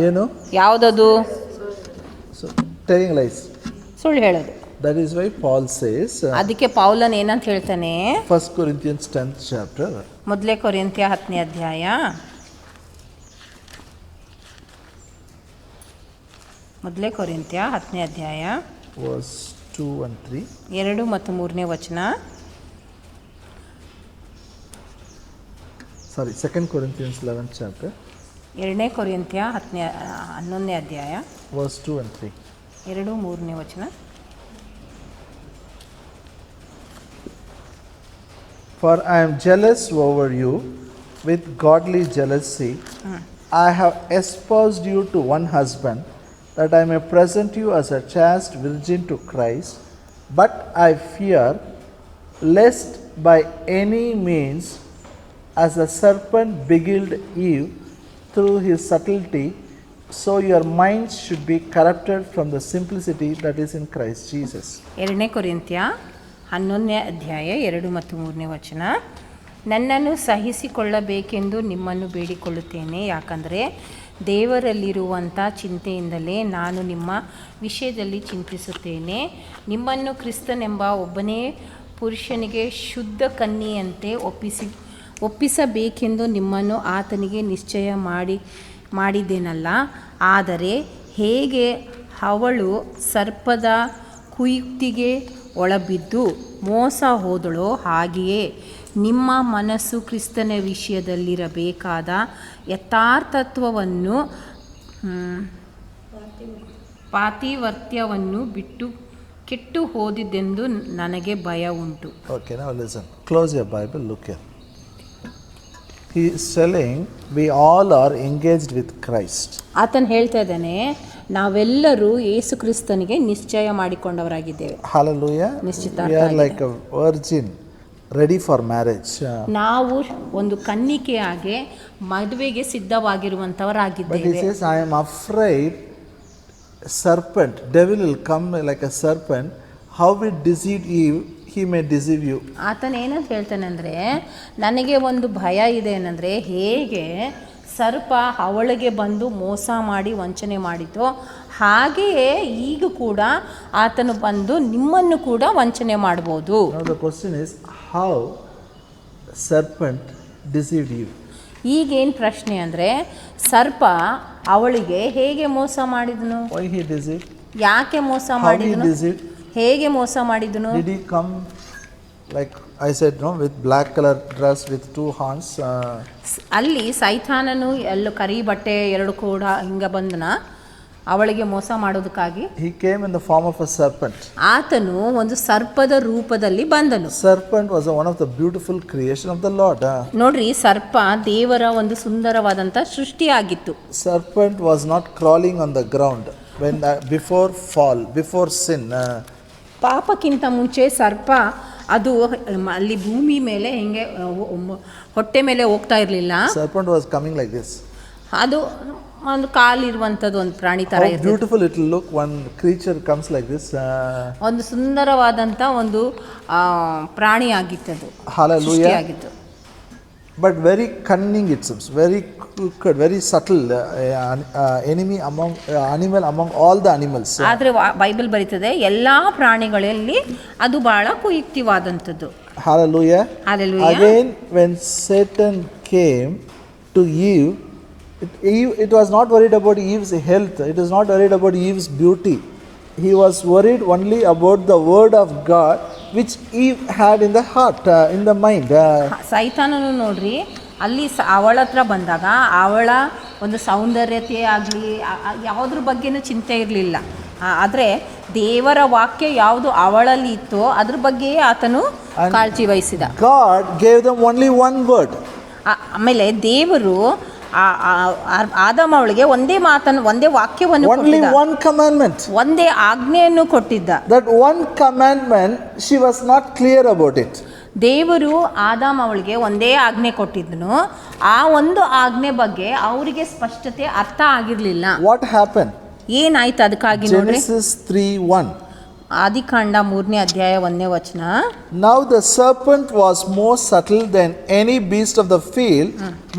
Speaker 1: ಏನು?
Speaker 2: ಯಾವುದದು?
Speaker 1: So telling lies.
Speaker 2: ಸುಳ್ಳು ಹೇಳೋದು.
Speaker 1: That is why Paul says,
Speaker 2: ಅದಕ್ಕೆ ಪೌಲನ್ ಏನಂತ ಹೇಳ್ತಾನೆ,
Speaker 1: 1 Corinthians 10th chapter,
Speaker 2: ಮೊದಲೇ ಕೊರಿಂಥ್ಯ 10ನೇ ಅಧ್ಯಾಯ, ಮೊದಲೇ ಕೊರಿಂಥ್ಯ 10ನೇ ಅಧ್ಯಾಯ
Speaker 1: verse 2 and 3.
Speaker 2: 2 ಮತ್ತು 3ನೇ ವಚನ.
Speaker 1: Sorry, 2 Corinthians 11th chapter,
Speaker 2: 2ನೇ ಕೊರಿಂಥ್ಯ 11ನೇ ಅಧ್ಯಾಯ
Speaker 1: verse 2 and 3.
Speaker 2: 2, 3ನೇ ವಚನ.
Speaker 1: For I am jealous over you with godly jealousy. I have espoused you to one husband, that I may present you as a chaste virgin to Christ. But I fear lest by any means, as the serpent beguiled Eve through his subtlety, so your minds should be corrupted from the simplicity that is in Christ Jesus.
Speaker 2: 2ನೇ ಕೊರಿಂಥ್ಯ 11ನೇ ಅಧ್ಯಾಯ 2 ಮತ್ತು 3ನೇ ವಚನ. ನನ್ನನ್ನು ಸಹಿಸಿಕೊಳ್ಳಬೇಕೆಂದು ನಿಮ್ಮನ್ನು ಬೇಡಿಕೊಳ್ಳುತ್ತೇನೆ, ಯಾಕಂದರೆ ದೇವರಲ್ಲಿರುವಂಥ ಚಿಂತೆಯಿಂದಲೇ ನಾನು ನಿಮ್ಮ ವಿಷಯದಲ್ಲಿ ಚಿಂತಿಸುತ್ತೇನೆ. ನಿಮ್ಮನ್ನು ಕ್ರಿಸ್ತನೆಂಬ ಒಬ್ಬನೇ ಪುರುಷನಿಗೆ ಶುದ್ಧ ಕನ್ಯೆಯಂತೆ ಒಪ್ಪಿಸಬೇಕೆಂದು ನಿಮ್ಮನ್ನು ಆತನಿಗೆ ನಿಶ್ಚಯ ಮಾಡಿದ್ದೇನಲ್ಲ. ಆದರೆ ಹೇಗೆ ಅವಳು ಸರ್ಪದ ಕುಯುಕ್ತಿಗೆ ಒಳಬಿದ್ದು ಮೋಸ ಹೋದಳೋ, ಹಾಗೆಯೇ ನಿಮ್ಮ ಮನಸ್ಸು ಕ್ರಿಸ್ತನ ವಿಷಯದಲ್ಲಿರಬೇಕಾದ ಯಥಾರ್ಥತ್ವವನ್ನು ಪಾತಿವರ್ತ್ಯವನ್ನು ಬಿಟ್ಟು ಕೆಟ್ಟು ಹೋದಿದ್ದೆಂದು ನನಗೆ ಭಯ ಉಂಟು.
Speaker 1: Okay, now listen. Close your Bible, look here. He is telling we all are engaged with Christ.
Speaker 2: ಆತನು ಹೇಳ್ತಾ ಇದ್ದಾನೆ, ನಾವೆಲ್ಲರೂ ಯೇಸು ಕ್ರಿಸ್ತನಿಗೆ ನಿಶ್ಚಯ ಮಾಡಿಕೊಂಡವರಾಗಿದ್ದೇವೆ.
Speaker 1: Hallelujah. We are like a virgin ready for marriage.
Speaker 2: ನಾವು ಒಂದು ಕನ್ನಿಕೆಯಾಗಿ ಮದುವೆಗೆ ಸಿದ್ಧವಾಗಿರುವಂತವರಾಗಿದ್ದೇವೆ.
Speaker 1: But he says, I am afraid serpent, devil will come like a serpent. How it deceived Eve, he may deceive you.
Speaker 2: ಆತನ ಏನಂತ ಹೇಳ್ತಾನೆ ಅಂದರೆ, ನನಗೆ ಒಂದು ಭಯ ಇದೆ ಏನಂದರೆ, ಹೇಗೆ ಸರ್ಪ ಅವಳಿಗೆ ಬಂದು ಮೋಸ ಮಾಡಿ ವಂಚನೆ ಮಾಡಿತು, ಹಾಗೆಯೇ ಈಗ ಕೂಡ ಆತನು ಬಂದು ನಿಮ್ಮನ್ನು ಕೂಡ ವಂಚನೆ ಮಾಡ್ಬೋದು.
Speaker 1: Now the question is, how serpent deceived you?
Speaker 2: ಈಗೇನು ಪ್ರಶ್ನೆ ಅಂದರೆ, ಸರ್ಪ ಅವಳಿಗೆ ಹೇಗೆ ಮೋಸ ಮಾಡಿದನು?
Speaker 1: Why he deceived?
Speaker 2: ಯಾಕೆ ಮೋಸ
Speaker 1: How he
Speaker 2: ಮಾಡಿದನು?
Speaker 1: deceived?
Speaker 2: ಹೇಗೆ ಮೋಸ ಮಾಡಿದನು?
Speaker 1: Did he come like I said, no, with black color dress with 2 horns?
Speaker 2: ಅಲ್ಲಿ ಸೈತಾನನು ಎಲ್ಲೋ ಕರಿ ಬಟ್ಟೆ 2 ಕೂಡ ಹಿಂಗೆ ಬಂದನ ಅವಳಿಗೆ ಮೋಸ ಮಾಡೋದಕ್ಕಾಗಿ.
Speaker 1: He came in the form of a serpent.
Speaker 2: ಆತನು ಒಂದು ಸರ್ಪದ ರೂಪದಲ್ಲಿ ಬಂದನು.
Speaker 1: Serpent was one of the beautiful creation of the Lord.
Speaker 2: ನೋಡ್ರಿ, ಸರ್ಪ ದೇವರ ಒಂದು ಸುಂದರವಾದಂಥ ಸೃಷ್ಟಿಯಾಗಿತ್ತು.
Speaker 1: Serpent was not crawling on the ground when before fall, before sin.
Speaker 2: ಪಾಪಕ್ಕಿಂತ ಮುಂಚೆ ಸರ್ಪ ಅದು ಅಲ್ಲಿ ಭೂಮಿ ಮೇಲೆ ಹಿಂಗೆ ಹೊಟ್ಟೆ ಮೇಲೆ ಹೋಗ್ತಾ ಇರಲಿಲ್ಲ.
Speaker 1: Serpent was coming like this.
Speaker 2: ಅದು ಒಂದು ಕಾಲಿರುವಂಥದ್ದು ಒಂದು ಪ್ರಾಣಿ ಥರ ಇರ್ತದೆ.
Speaker 1: Beautiful it will look, one creature comes like this.
Speaker 2: ಒಂದು ಸುಂದರವಾದಂಥ ಒಂದು ಪ್ರಾಣಿ ಆಗಿತ್ತದು.
Speaker 1: Hallelujah.
Speaker 2: ಆಗಿತ್ತು.
Speaker 1: But very cunning it seems, very crooked, very subtle enemy among animal among all the animals.
Speaker 2: ಆದರೆ ಬೈಬಲ್ ಬರೀತದೆ ಎಲ್ಲಾ ಪ್ರಾಣಿಗಳಲ್ಲಿ ಅದು ಬಹಳ ಕುಯುಕ್ತಿವಾದಂಥದ್ದು.
Speaker 1: Hallelujah.
Speaker 2: Hallelujah.
Speaker 1: Again when Satan came to Eve, it was not worried about Eve's health, it was not worried about Eve's beauty. He was worried only about the word of God which Eve had in the heart, in the mind.
Speaker 2: ಸೈತಾನನು ನೋಡ್ರಿ, ಅಲ್ಲಿ ಅವಳ ಹತ್ರ ಬಂದಾಗ ಅವಳ ಒಂದು ಸೌಂದರ್ಯತೆ ಆಗಲಿ ಯಾವುದ್ರ ಬಗ್ಗೆನೂ ಚಿಂತೆ ಇರಲಿಲ್ಲ. ಆದರೆ ದೇವರ ವಾಕ್ಯ ಯಾವುದು ಅವಳಲ್ಲಿ ಇತ್ತೋ ಅದ್ರ ಬಗ್ಗೆಯೇ ಆತನು ಕಾಳಜಿ ವಹಿಸಿದ.
Speaker 1: God gave them only one word.
Speaker 2: ಆಮೇಲೆ ದೇವರು ಆದಾಮ ಅವಳಿಗೆ ಒಂದೇ ವಾಕ್ಯವನ್ನು
Speaker 1: only one commandment.
Speaker 2: ಒಂದೇ ಆಜ್ಞೆಯನ್ನು ಕೊಟ್ಟಿದ್ದ.
Speaker 1: That one commandment she was not clear about it.
Speaker 2: ದೇವರು ಆದಾಮ ಅವಳಿಗೆ ಒಂದೇ ಆಜ್ಞೆ ಕೊಟ್ಟಿದ್ದನು, ಆ ಒಂದು ಆಜ್ಞೆ ಬಗ್ಗೆ ಅವರಿಗೆ ಸ್ಪಷ್ಟತೆ ಅರ್ಥ ಆಗಿರಲಿಲ್ಲ.
Speaker 1: What happened?
Speaker 2: ಏನಾಯ್ತು ಅದಕ್ಕಾಗಿ ನೋಡ್ರಿ,
Speaker 1: Genesis 3:1.
Speaker 2: ಆದಿಕಾಂಡ 3ನೇ ಅಧ್ಯಾಯ 1ನೇ ವಚನ.
Speaker 1: Now the serpent was more subtle than any beast of the field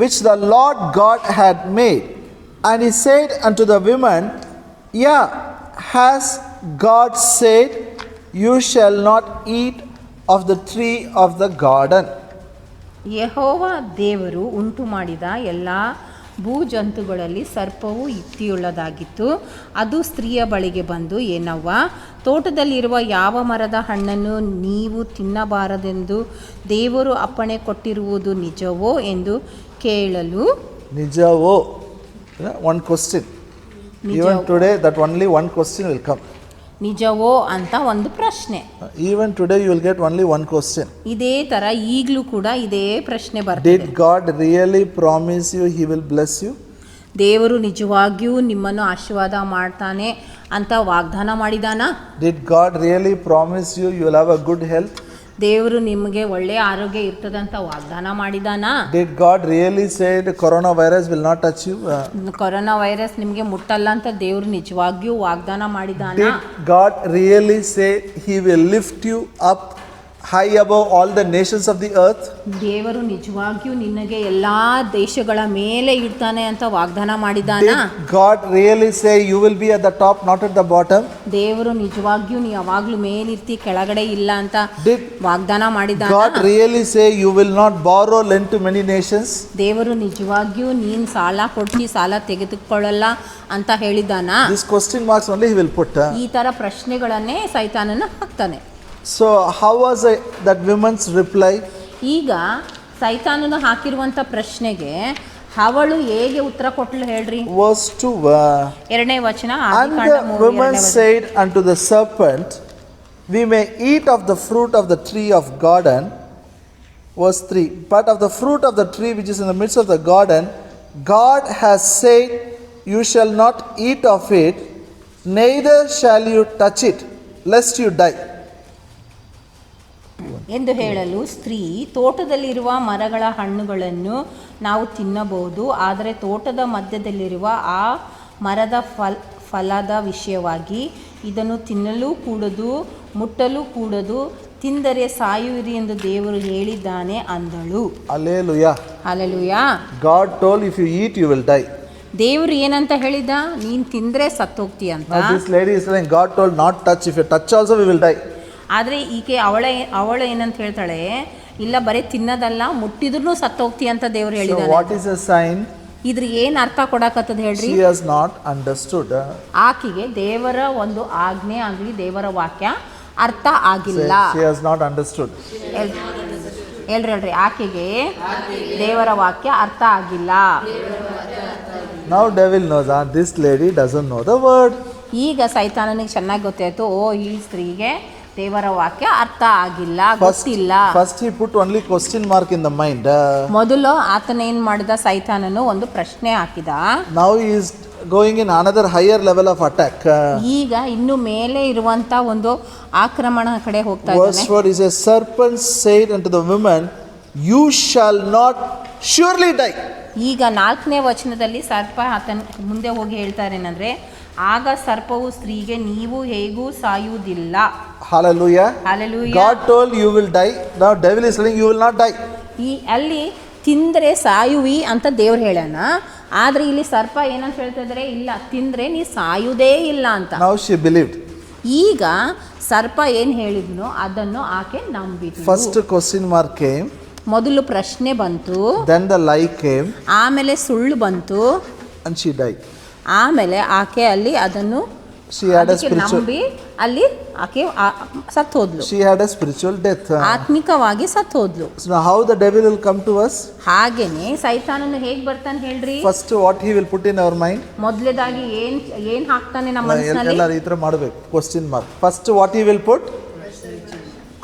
Speaker 1: which the Lord God had made. And he said unto the woman, Yeah, has God said, You shall not eat of the tree of the garden.
Speaker 2: ಯೆಹೋವ ದೇವರು ಉಂಟು ಮಾಡಿದ ಎಲ್ಲ ಭೂಜಂತುಗಳಲ್ಲಿ ಸರ್ಪವು ಯುಕ್ತಿಯುಳ್ಳದಾಗಿತ್ತು. ಅದು ಸ್ತ್ರೀಯ ಬಳಿಗೆ ಬಂದು, ಏನವ್ವ, ತೋಟದಲ್ಲಿರುವ ಯಾವ ಮರದ ಹಣ್ಣನ್ನು ನೀವು ತಿನ್ನಬಾರದೆಂದು ದೇವರು ಅಪ್ಪಣೆ ಕೊಟ್ಟಿರುವುದು ನಿಜವೋ ಎಂದು ಕೇಳಲು.
Speaker 1: Nijavo. One question. Even today that only one question will come.
Speaker 2: ನಿಜವೋ ಅಂತ ಒಂದು ಪ್ರಶ್ನೆ.
Speaker 1: Even today you will get only one question.
Speaker 2: ಇದೇ ಥರ ಈಗಲೂ ಕೂಡ ಇದೇ ಪ್ರಶ್ನೆ ಬರ್ತದೆ.
Speaker 1: Did God really promise you He will bless you?
Speaker 2: ದೇವರು ನಿಜವಾಗಿಯೂ ನಿಮ್ಮನ್ನು ಆಶೀರ್ವಾದ ಮಾಡ್ತಾನೆ ಅಂತ ವಾಗ್ದಾನ ಮಾಡಿದಾನ?
Speaker 1: Did God really promise you you will have a good health?
Speaker 2: ದೇವರು ನಿಮಗೆ ಒಳ್ಳೆಯ ಆರೋಗ್ಯ ಇರ್ತದಂತ ವಾಗ್ದಾನ ಮಾಡಿದಾನ?
Speaker 1: Did God really say the coronavirus will not touch you?
Speaker 2: Corona virus ನಿಮಗೆ ಮುಟ್ಟಲ್ಲ ಅಂತ ದೇವರು ನಿಜವಾಗಿಯೂ ವಾಗ್ದಾನ ಮಾಡಿದಾನ?
Speaker 1: Did God really say He will lift you up high above all the nations of the earth?
Speaker 2: ದೇವರು ನಿಜವಾಗಿಯೂ ನಿನಗೆ ಎಲ್ಲಾ ದೇಶಗಳ ಮೇಲೆ ಇಡ್ತಾನೆ ಅಂತ ವಾಗ್ದಾನ ಮಾಡಿದಾನ?
Speaker 1: Did God really say you will be at the top, not at the bottom?
Speaker 2: ದೇವರು ನಿಜವಾಗಿಯೂ ನೀ ಯಾವಾಗ್ಲೂ ಮೇಲಿರ್ತಿ, ಕೆಳಗಡೆ ಇಲ್ಲ ಅಂತ
Speaker 1: Did
Speaker 2: ವಾಗ್ದಾನ ಮಾಡಿದಾನ?
Speaker 1: God really say you will not borrow, lend to many nations?
Speaker 2: ದೇವರು ನಿಜವಾಗಿಯೂ ನೀನು ಸಾಲ ಕೊಡ್ತಿ, ಸಾಲ ತೆಗೆದುಕೊಳ್ಳಲ್ಲ ಅಂತ ಹೇಳಿದಾನ?
Speaker 1: These question marks only He will put.
Speaker 2: ಈ ತರ ಪ್ರಶ್ನೆಗಳನ್ನೇ ಸೈತಾನನ ಹಾಕ್ತಾನೆ.
Speaker 1: So how was that woman's reply?
Speaker 2: ಈಗ ಸೈತಾನನು ಹಾಕಿರುವಂತ ಪ್ರಶ್ನೆಗೆ ಅವಳು ಹೇಗೆ ಉತ್ತರ ಕೊಟ್ಟಳು ಹೇಳ್ರಿ?
Speaker 1: Verse 2.
Speaker 2: ಎರಡನೇ ವಚನ,
Speaker 1: And
Speaker 2: ಆದಿಕಾಂಡ
Speaker 1: the
Speaker 2: 3
Speaker 1: woman
Speaker 2: ಎರಡನೇ ವಚನ.
Speaker 1: said unto the serpent, We may eat of the fruit of the tree of garden. Verse 3. But of the fruit of the tree which is in the midst of the garden, God has said, You shall not eat of it, neither shall you touch it, lest you die.
Speaker 2: ಎಂದು ಹೇಳಲು, ಸ್ತ್ರೀ, ತೋಟದಲ್ಲಿರುವ ಮರಗಳ ಹಣ್ಣುಗಳನ್ನು ನಾವು ತಿನ್ನಬಹುದು, ಆದರೆ ತೋಟದ ಮಧ್ಯದಲ್ಲಿರುವ ಆ ಮರದ ಫಲದ ವಿಷಯವಾಗಿ ಇದನ್ನು ತಿನ್ನಲೂ ಕೂಡದು, ಮುಟ್ಟಲೂ ಕೂಡದು, ತಿಂದರೆ ಸಾಯುವಿರಿ ಎಂದು ದೇವರು ಹೇಳಿದ್ದಾನೆ ಅಂದಳು.
Speaker 1: Hallelujah.
Speaker 2: Hallelujah.
Speaker 1: God told, if you eat, you will die.
Speaker 2: ದೇವರು ಏನಂತ ಹೇಳಿದ? ನೀನು ತಿಂದರೆ ಸತ್ತೋಗ್ತಿ ಅಂತ.
Speaker 1: Now this lady is saying, God told not touch. If you touch also, we will die.
Speaker 2: ಆದರೆ ಈಕೆ ಅವಳು ಏನಂತ ಹೇಳ್ತಾಳೆ? ಇಲ್ಲ, ಬರೀ ತಿನ್ನೋದಲ್ಲ, ಮುಟ್ಟಿದ್ರೂ ಸತ್ತೋಗ್ತಿ ಅಂತ ದೇವರು
Speaker 1: So
Speaker 2: ಹೇಳಿದಾನೆ.
Speaker 1: what is a sign?
Speaker 2: ಇದ್ರ ಏನು ಅರ್ಥ ಕೊಡಕತ್ತದ ಹೇಳ್ರಿ?
Speaker 1: She has not understood.
Speaker 2: ಆಕೆಗೆ ದೇವರ ಒಂದು ಆಜ್ಞೆ ಆಗಲಿ, ದೇವರ ವಾಕ್ಯ ಅರ್ಥ ಆಗಿಲ್ಲ.
Speaker 1: She has not understood.
Speaker 2: ಹೇಳ್ರಿ, ಆಕೆಗೆ ದೇವರ ವಾಕ್ಯ ಅರ್ಥ ಆಗಿಲ್ಲ.
Speaker 1: Now devil knows, this lady doesn't know the word.
Speaker 2: ಈಗ ಸೈತಾನನಿಗೆ ಚೆನ್ನಾಗಿ ಗೊತ್ತಾಯ್ತು, ಓ, ಈ ಸ್ತ್ರೀಗೆ ದೇವರ ವಾಕ್ಯ ಅರ್ಥ ಆಗಿಲ್ಲ, ಗೊತ್ತಿಲ್ಲ.
Speaker 1: First he put only question mark in the mind.
Speaker 2: ಮೊದಲು ಆತನ ಏನ್ ಮಾಡಿದ? ಸೈತಾನನು ಒಂದು ಪ್ರಶ್ನೆ ಹಾಕಿದ.
Speaker 1: Now he is going in another higher level of attack.
Speaker 2: ಈಗ ಇನ್ನು ಮೇಲೆ ಇರುವಂತ ಒಂದು ಆಕ್ರಮಣ ಕಡೆ ಹೋಗ್ತಾ
Speaker 1: Verse
Speaker 2: ಇದ್ದಾನೆ.
Speaker 1: 4 is a serpent said unto the woman, You shall not surely die.
Speaker 2: ಈಗ 4ನೇ ವಚನದಲ್ಲಿ ಸರ್ಪ ಆತನ ಮುಂದೆ ಹೋಗಿ ಹೇಳ್ತಾರೆ ಏನಂದ್ರೆ, ಆಗ ಸರ್ಪವು ಸ್ತ್ರೀಗೆ, ನೀವು ಹೇಗೂ ಸಾಯುವುದಿಲ್ಲ.
Speaker 1: Hallelujah.
Speaker 2: Hallelujah.
Speaker 1: God told you will die. Now devil is telling you will not die.
Speaker 2: ಅಲ್ಲಿ ತಿಂದ್ರೆ ಸಾಯುವಿ ಅಂತ ದೇವ್ರು ಹೇಳೋಣ, ಆದ್ರೆ ಇಲ್ಲಿ ಸರ್ಪ ಏನಂತ ಹೇಳ್ತಾ ಇದ್ರೆ, ಇಲ್ಲ, ತಿಂದ್ರೆ ನೀ ಸಾಯುವುದೇ ಇಲ್ಲ ಅಂತ.
Speaker 1: Now she believed.
Speaker 2: ಈಗ ಸರ್ಪ ಏನ್ ಹೇಳಿದ್ನೋ ಅದನ್ನು ಆಕೆ ನಂಬಿದ್ಲು.
Speaker 1: First question mark came.
Speaker 2: ಮೊದಲು ಪ್ರಶ್ನೆ ಬಂತು,
Speaker 1: Then the lie came.
Speaker 2: ಆಮೇಲೆ ಸುಳ್ಳು ಬಂತು,
Speaker 1: And she died.
Speaker 2: ಆಮೇಲೆ ಆಕೆ ಅಲ್ಲಿ ಅದನ್ನು
Speaker 1: She had a spiritual.
Speaker 2: ನಂಬಿ ಅಲ್ಲಿ ಆಕೆ ಸತ್ತು ಹೋದ್ಲು.
Speaker 1: She had a spiritual death.
Speaker 2: ಆತ್ಮಿಕವಾಗಿ ಸತ್ತು ಹೋದ್ಲು.
Speaker 1: So now how the devil will come to us?
Speaker 2: ಹಾಗೇನೆ ಸೈತಾನನು ಹೇಗ್ ಬರ್ತಾನೆ ಹೇಳ್ರಿ?
Speaker 1: First what he will put in our mind?
Speaker 2: ಮೊದಲೇದಾಗಿ ಏನ್ ಹಾಕ್ತಾನೆ ನಮ್ಮ ಮನಸ್ಸಿನಲ್ಲಿ?
Speaker 1: ಎಲ್ಲರೂ ಈ ತರ ಮಾಡಬೇಕು. Question mark. First what he will put?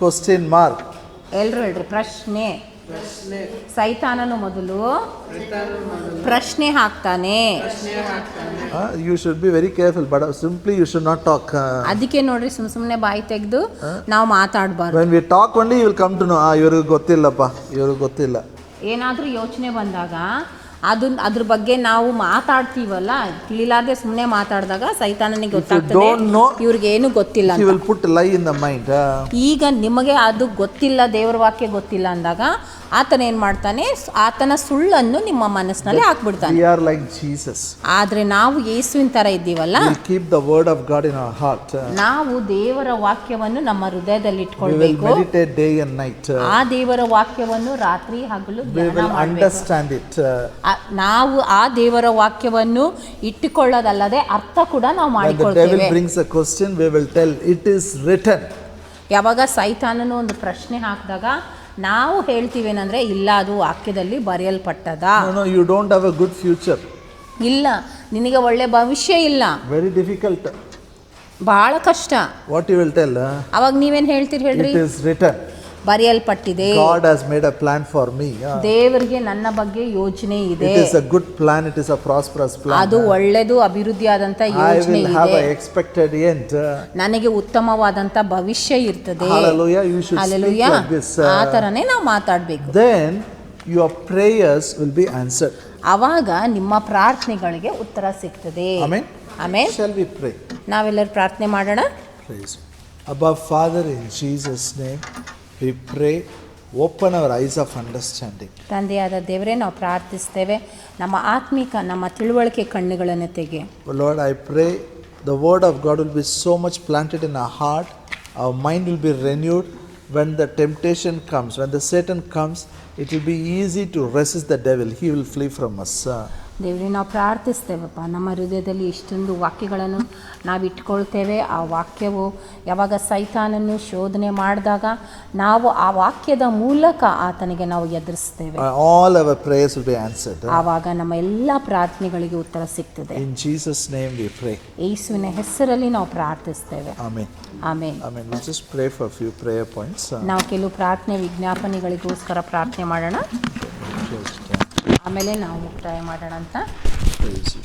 Speaker 1: Question mark.
Speaker 2: ಎಲ್ರು ಹೇಳ್ರಿ, ಪ್ರಶ್ನೆ. ಸೈತಾನನು ಮೊದಲು ಪ್ರಶ್ನೆ ಹಾಕ್ತಾನೆ.
Speaker 1: You should be very careful, but simply you should not talk.
Speaker 2: ಅದಕ್ಕೆ ನೋಡ್ರಿ, ಸುಮ್ಮನೆ ಬಾಯಿ ತೆಗೆದು ನಾವು ಮಾತಾಡಬಾರ್ದು.
Speaker 1: When we talk only you will come to know, ಇವ್ರಿಗೆ ಗೊತ್ತಿಲ್ಲಪ್ಪ, ಇವ್ರಿಗೆ ಗೊತ್ತಿಲ್ಲ.
Speaker 2: ಏನಾದ್ರೂ ಯೋಚನೆ ಬಂದಾಗ ಅದ್ರ ಬಗ್ಗೆ ನಾವು ಮಾತಾಡ್ತೀವಲ್ಲ, ತಿಳಿಲಾರ್ದೆ ಸುಮ್ಮನೆ ಮಾತಾಡಿದಾಗ ಸೈತಾನನಿಗೆ ಗೊತ್ತಾಗ್ತದೆ
Speaker 1: don't know,
Speaker 2: ಇವ್ರಿಗೆ ಏನು ಗೊತ್ತಿಲ್ಲ
Speaker 1: he
Speaker 2: ಅಂತ.
Speaker 1: will put lie in the mind.
Speaker 2: ಈಗ ನಿಮಗೆ ಅದು ಗೊತ್ತಿಲ್ಲ, ದೇವರ ವಾಕ್ಯ ಗೊತ್ತಿಲ್ಲ ಅಂದಾಗ ಆತನ ಏನು ಮಾಡ್ತಾನೆ, ಆತನ ಸುಳ್ಳನ್ನು ನಿಮ್ಮ ಮನಸ್ಸಿನಲ್ಲಿ ಹಾಕ್ಬಿಡ್ತಾನೆ.
Speaker 1: We are like Jesus.
Speaker 2: ಆದರೆ ನಾವು ಯೇಸುವಿನ ಥರ ಇದ್ದೀವಲ್ಲ,
Speaker 1: We keep the word of God in our heart.
Speaker 2: ನಾವು ದೇವರ ವಾಕ್ಯವನ್ನು ನಮ್ಮ ಹೃದಯದಲ್ಲಿ
Speaker 1: We will
Speaker 2: ಇಟ್ಕೊಳ್ಬೇಕು.
Speaker 1: meditate day and night.
Speaker 2: ಆ ದೇವರ ವಾಕ್ಯವನ್ನು ರಾತ್ರಿ ಹಗಲು
Speaker 1: We
Speaker 2: ಧ್ಯಾನ
Speaker 1: will
Speaker 2: ಮಾಡಬೇಕು.
Speaker 1: understand it.
Speaker 2: ನಾವು ಆ ದೇವರ ವಾಕ್ಯವನ್ನು ಇಟ್ಟುಕೊಳ್ಳೋದಲ್ಲದೆ ಅರ್ಥ ಕೂಡ ನಾವು
Speaker 1: When the devil
Speaker 2: ಮಾಡಿಕೊಳ್ತೇವೆ.
Speaker 1: brings a question, we will tell, it is written.
Speaker 2: ಯಾವಾಗ ಸೈತಾನನು ಒಂದು ಪ್ರಶ್ನೆ ಹಾಕಿದಾಗ ನಾವು ಹೇಳ್ತೀವೇನಂದ್ರೆ, ಇಲ್ಲ ಅದು ವಾಕ್ಯದಲ್ಲಿ ಬರೆಯಲ್ಪಟ್ಟದ.
Speaker 1: No, you don't have a good future.
Speaker 2: ಇಲ್ಲ, ನಿನಗೆ ಒಳ್ಳೆ ಭವಿಷ್ಯ ಇಲ್ಲ,
Speaker 1: Very difficult.
Speaker 2: ಬಹಳ ಕಷ್ಟ.
Speaker 1: What you will tell?
Speaker 2: ಅವಾಗ ನೀವೇನ್ ಹೇಳ್ತೀರಿ ಹೇಳ್ರಿ?
Speaker 1: It is written.
Speaker 2: ಬರೆಯಲ್ಪಟ್ಟಿದೆ.
Speaker 1: God has made a plan for me.
Speaker 2: ದೇವರಿಗೆ ನನ್ನ ಬಗ್ಗೆ ಯೋಚನೆ ಇದೆ.
Speaker 1: It is a good plan. It is a prosperous plan.
Speaker 2: ಅದು ಒಳ್ಳೆದು, ಅಭಿವೃದ್ಧಿಯಾದಂತ
Speaker 1: I
Speaker 2: ಯೋಚನೆ
Speaker 1: will have
Speaker 2: ಇದೆ.
Speaker 1: an expected end.
Speaker 2: ನನಗೆ ಉತ್ತಮವಾದಂತ ಭವಿಷ್ಯ ಇರ್ತದೆ.
Speaker 1: Hallelujah. You should speak
Speaker 2: Hallelujah.
Speaker 1: like this.
Speaker 2: ಆ ತರನೇ ನಾವು ಮಾತಾಡ್ಬೇಕು.
Speaker 1: Then your prayers will be answered.
Speaker 2: ಅವಾಗ ನಿಮ್ಮ ಪ್ರಾರ್ಥನೆಗಳಿಗೆ ಉತ್ತರ ಸಿಗ್ತದೆ.
Speaker 1: Amen.
Speaker 2: ಆಮೇಲೆ
Speaker 1: Shall we pray?
Speaker 2: ನಾವೆಲ್ಲರೂ ಪ್ರಾರ್ಥನೆ ಮಾಡೋಣ.
Speaker 1: Praise. Abba Father, in Jesus' name, we pray. Open our eyes of understanding.
Speaker 2: ತಂದೆಯಾದ ದೇವರೇ, ನಾವು ಪ್ರಾರ್ಥಿಸ್ತೇವೆ, ನಮ್ಮ ಆತ್ಮಿಕ, ನಮ್ಮ ತಿಳುವಳಿಕೆ ಕಣ್ಣುಗಳನ್ನು ತೆಗೆ.
Speaker 1: Lord, I pray the word of God will be so much planted in our heart. Our mind will be renewed. When the temptation comes, when the Satan comes, it will be easy to resist the devil. He will flee from us.
Speaker 2: ದೇವರೇ, ನಾವು ಪ್ರಾರ್ಥಿಸ್ತೇವಪ್ಪ, ನಮ್ಮ ಹೃದಯದಲ್ಲಿ ಇಷ್ಟೊಂದು ವಾಕ್ಯಗಳನ್ನು ನಾವು ಇಟ್ಕೊಳ್ತೇವೆ. ಆ ವಾಕ್ಯವು ಯಾವಾಗ ಸೈತಾನನ್ನು ಶೋಧನೆ ಮಾಡಿದಾಗ ನಾವು ಆ ವಾಕ್ಯದ ಮೂಲಕ ಆತನಿಗೆ ನಾವು ಎದುರಿಸ್ತೇವೆ.
Speaker 1: All our prayers will be answered.
Speaker 2: ಆವಾಗ ನಮ್ಮ ಎಲ್ಲ ಪ್ರಾರ್ಥನೆಗಳಿಗೆ ಉತ್ತರ ಸಿಗ್ತದೆ.
Speaker 1: In Jesus' name we pray.
Speaker 2: ಯೇಸುವಿನ ಹೆಸರಲ್ಲಿ ನಾವು ಪ್ರಾರ್ಥಿಸ್ತೇವೆ.
Speaker 1: Amen.
Speaker 2: Amen.
Speaker 1: Amen. We'll just pray for a few prayer points.
Speaker 2: ನಾವು ಕೆಲವು ಪ್ರಾರ್ಥನೆ ವಿಜ್ಞಾಪನೆಗಳಿಗೋಸ್ಕರ ಪ್ರಾರ್ಥನೆ ಮಾಡೋಣ, ಆಮೇಲೆ ನಾವು ಮುಕ್ತಾಯ ಮಾಡೋಣ ಅಂತ.
Speaker 1: Praise you.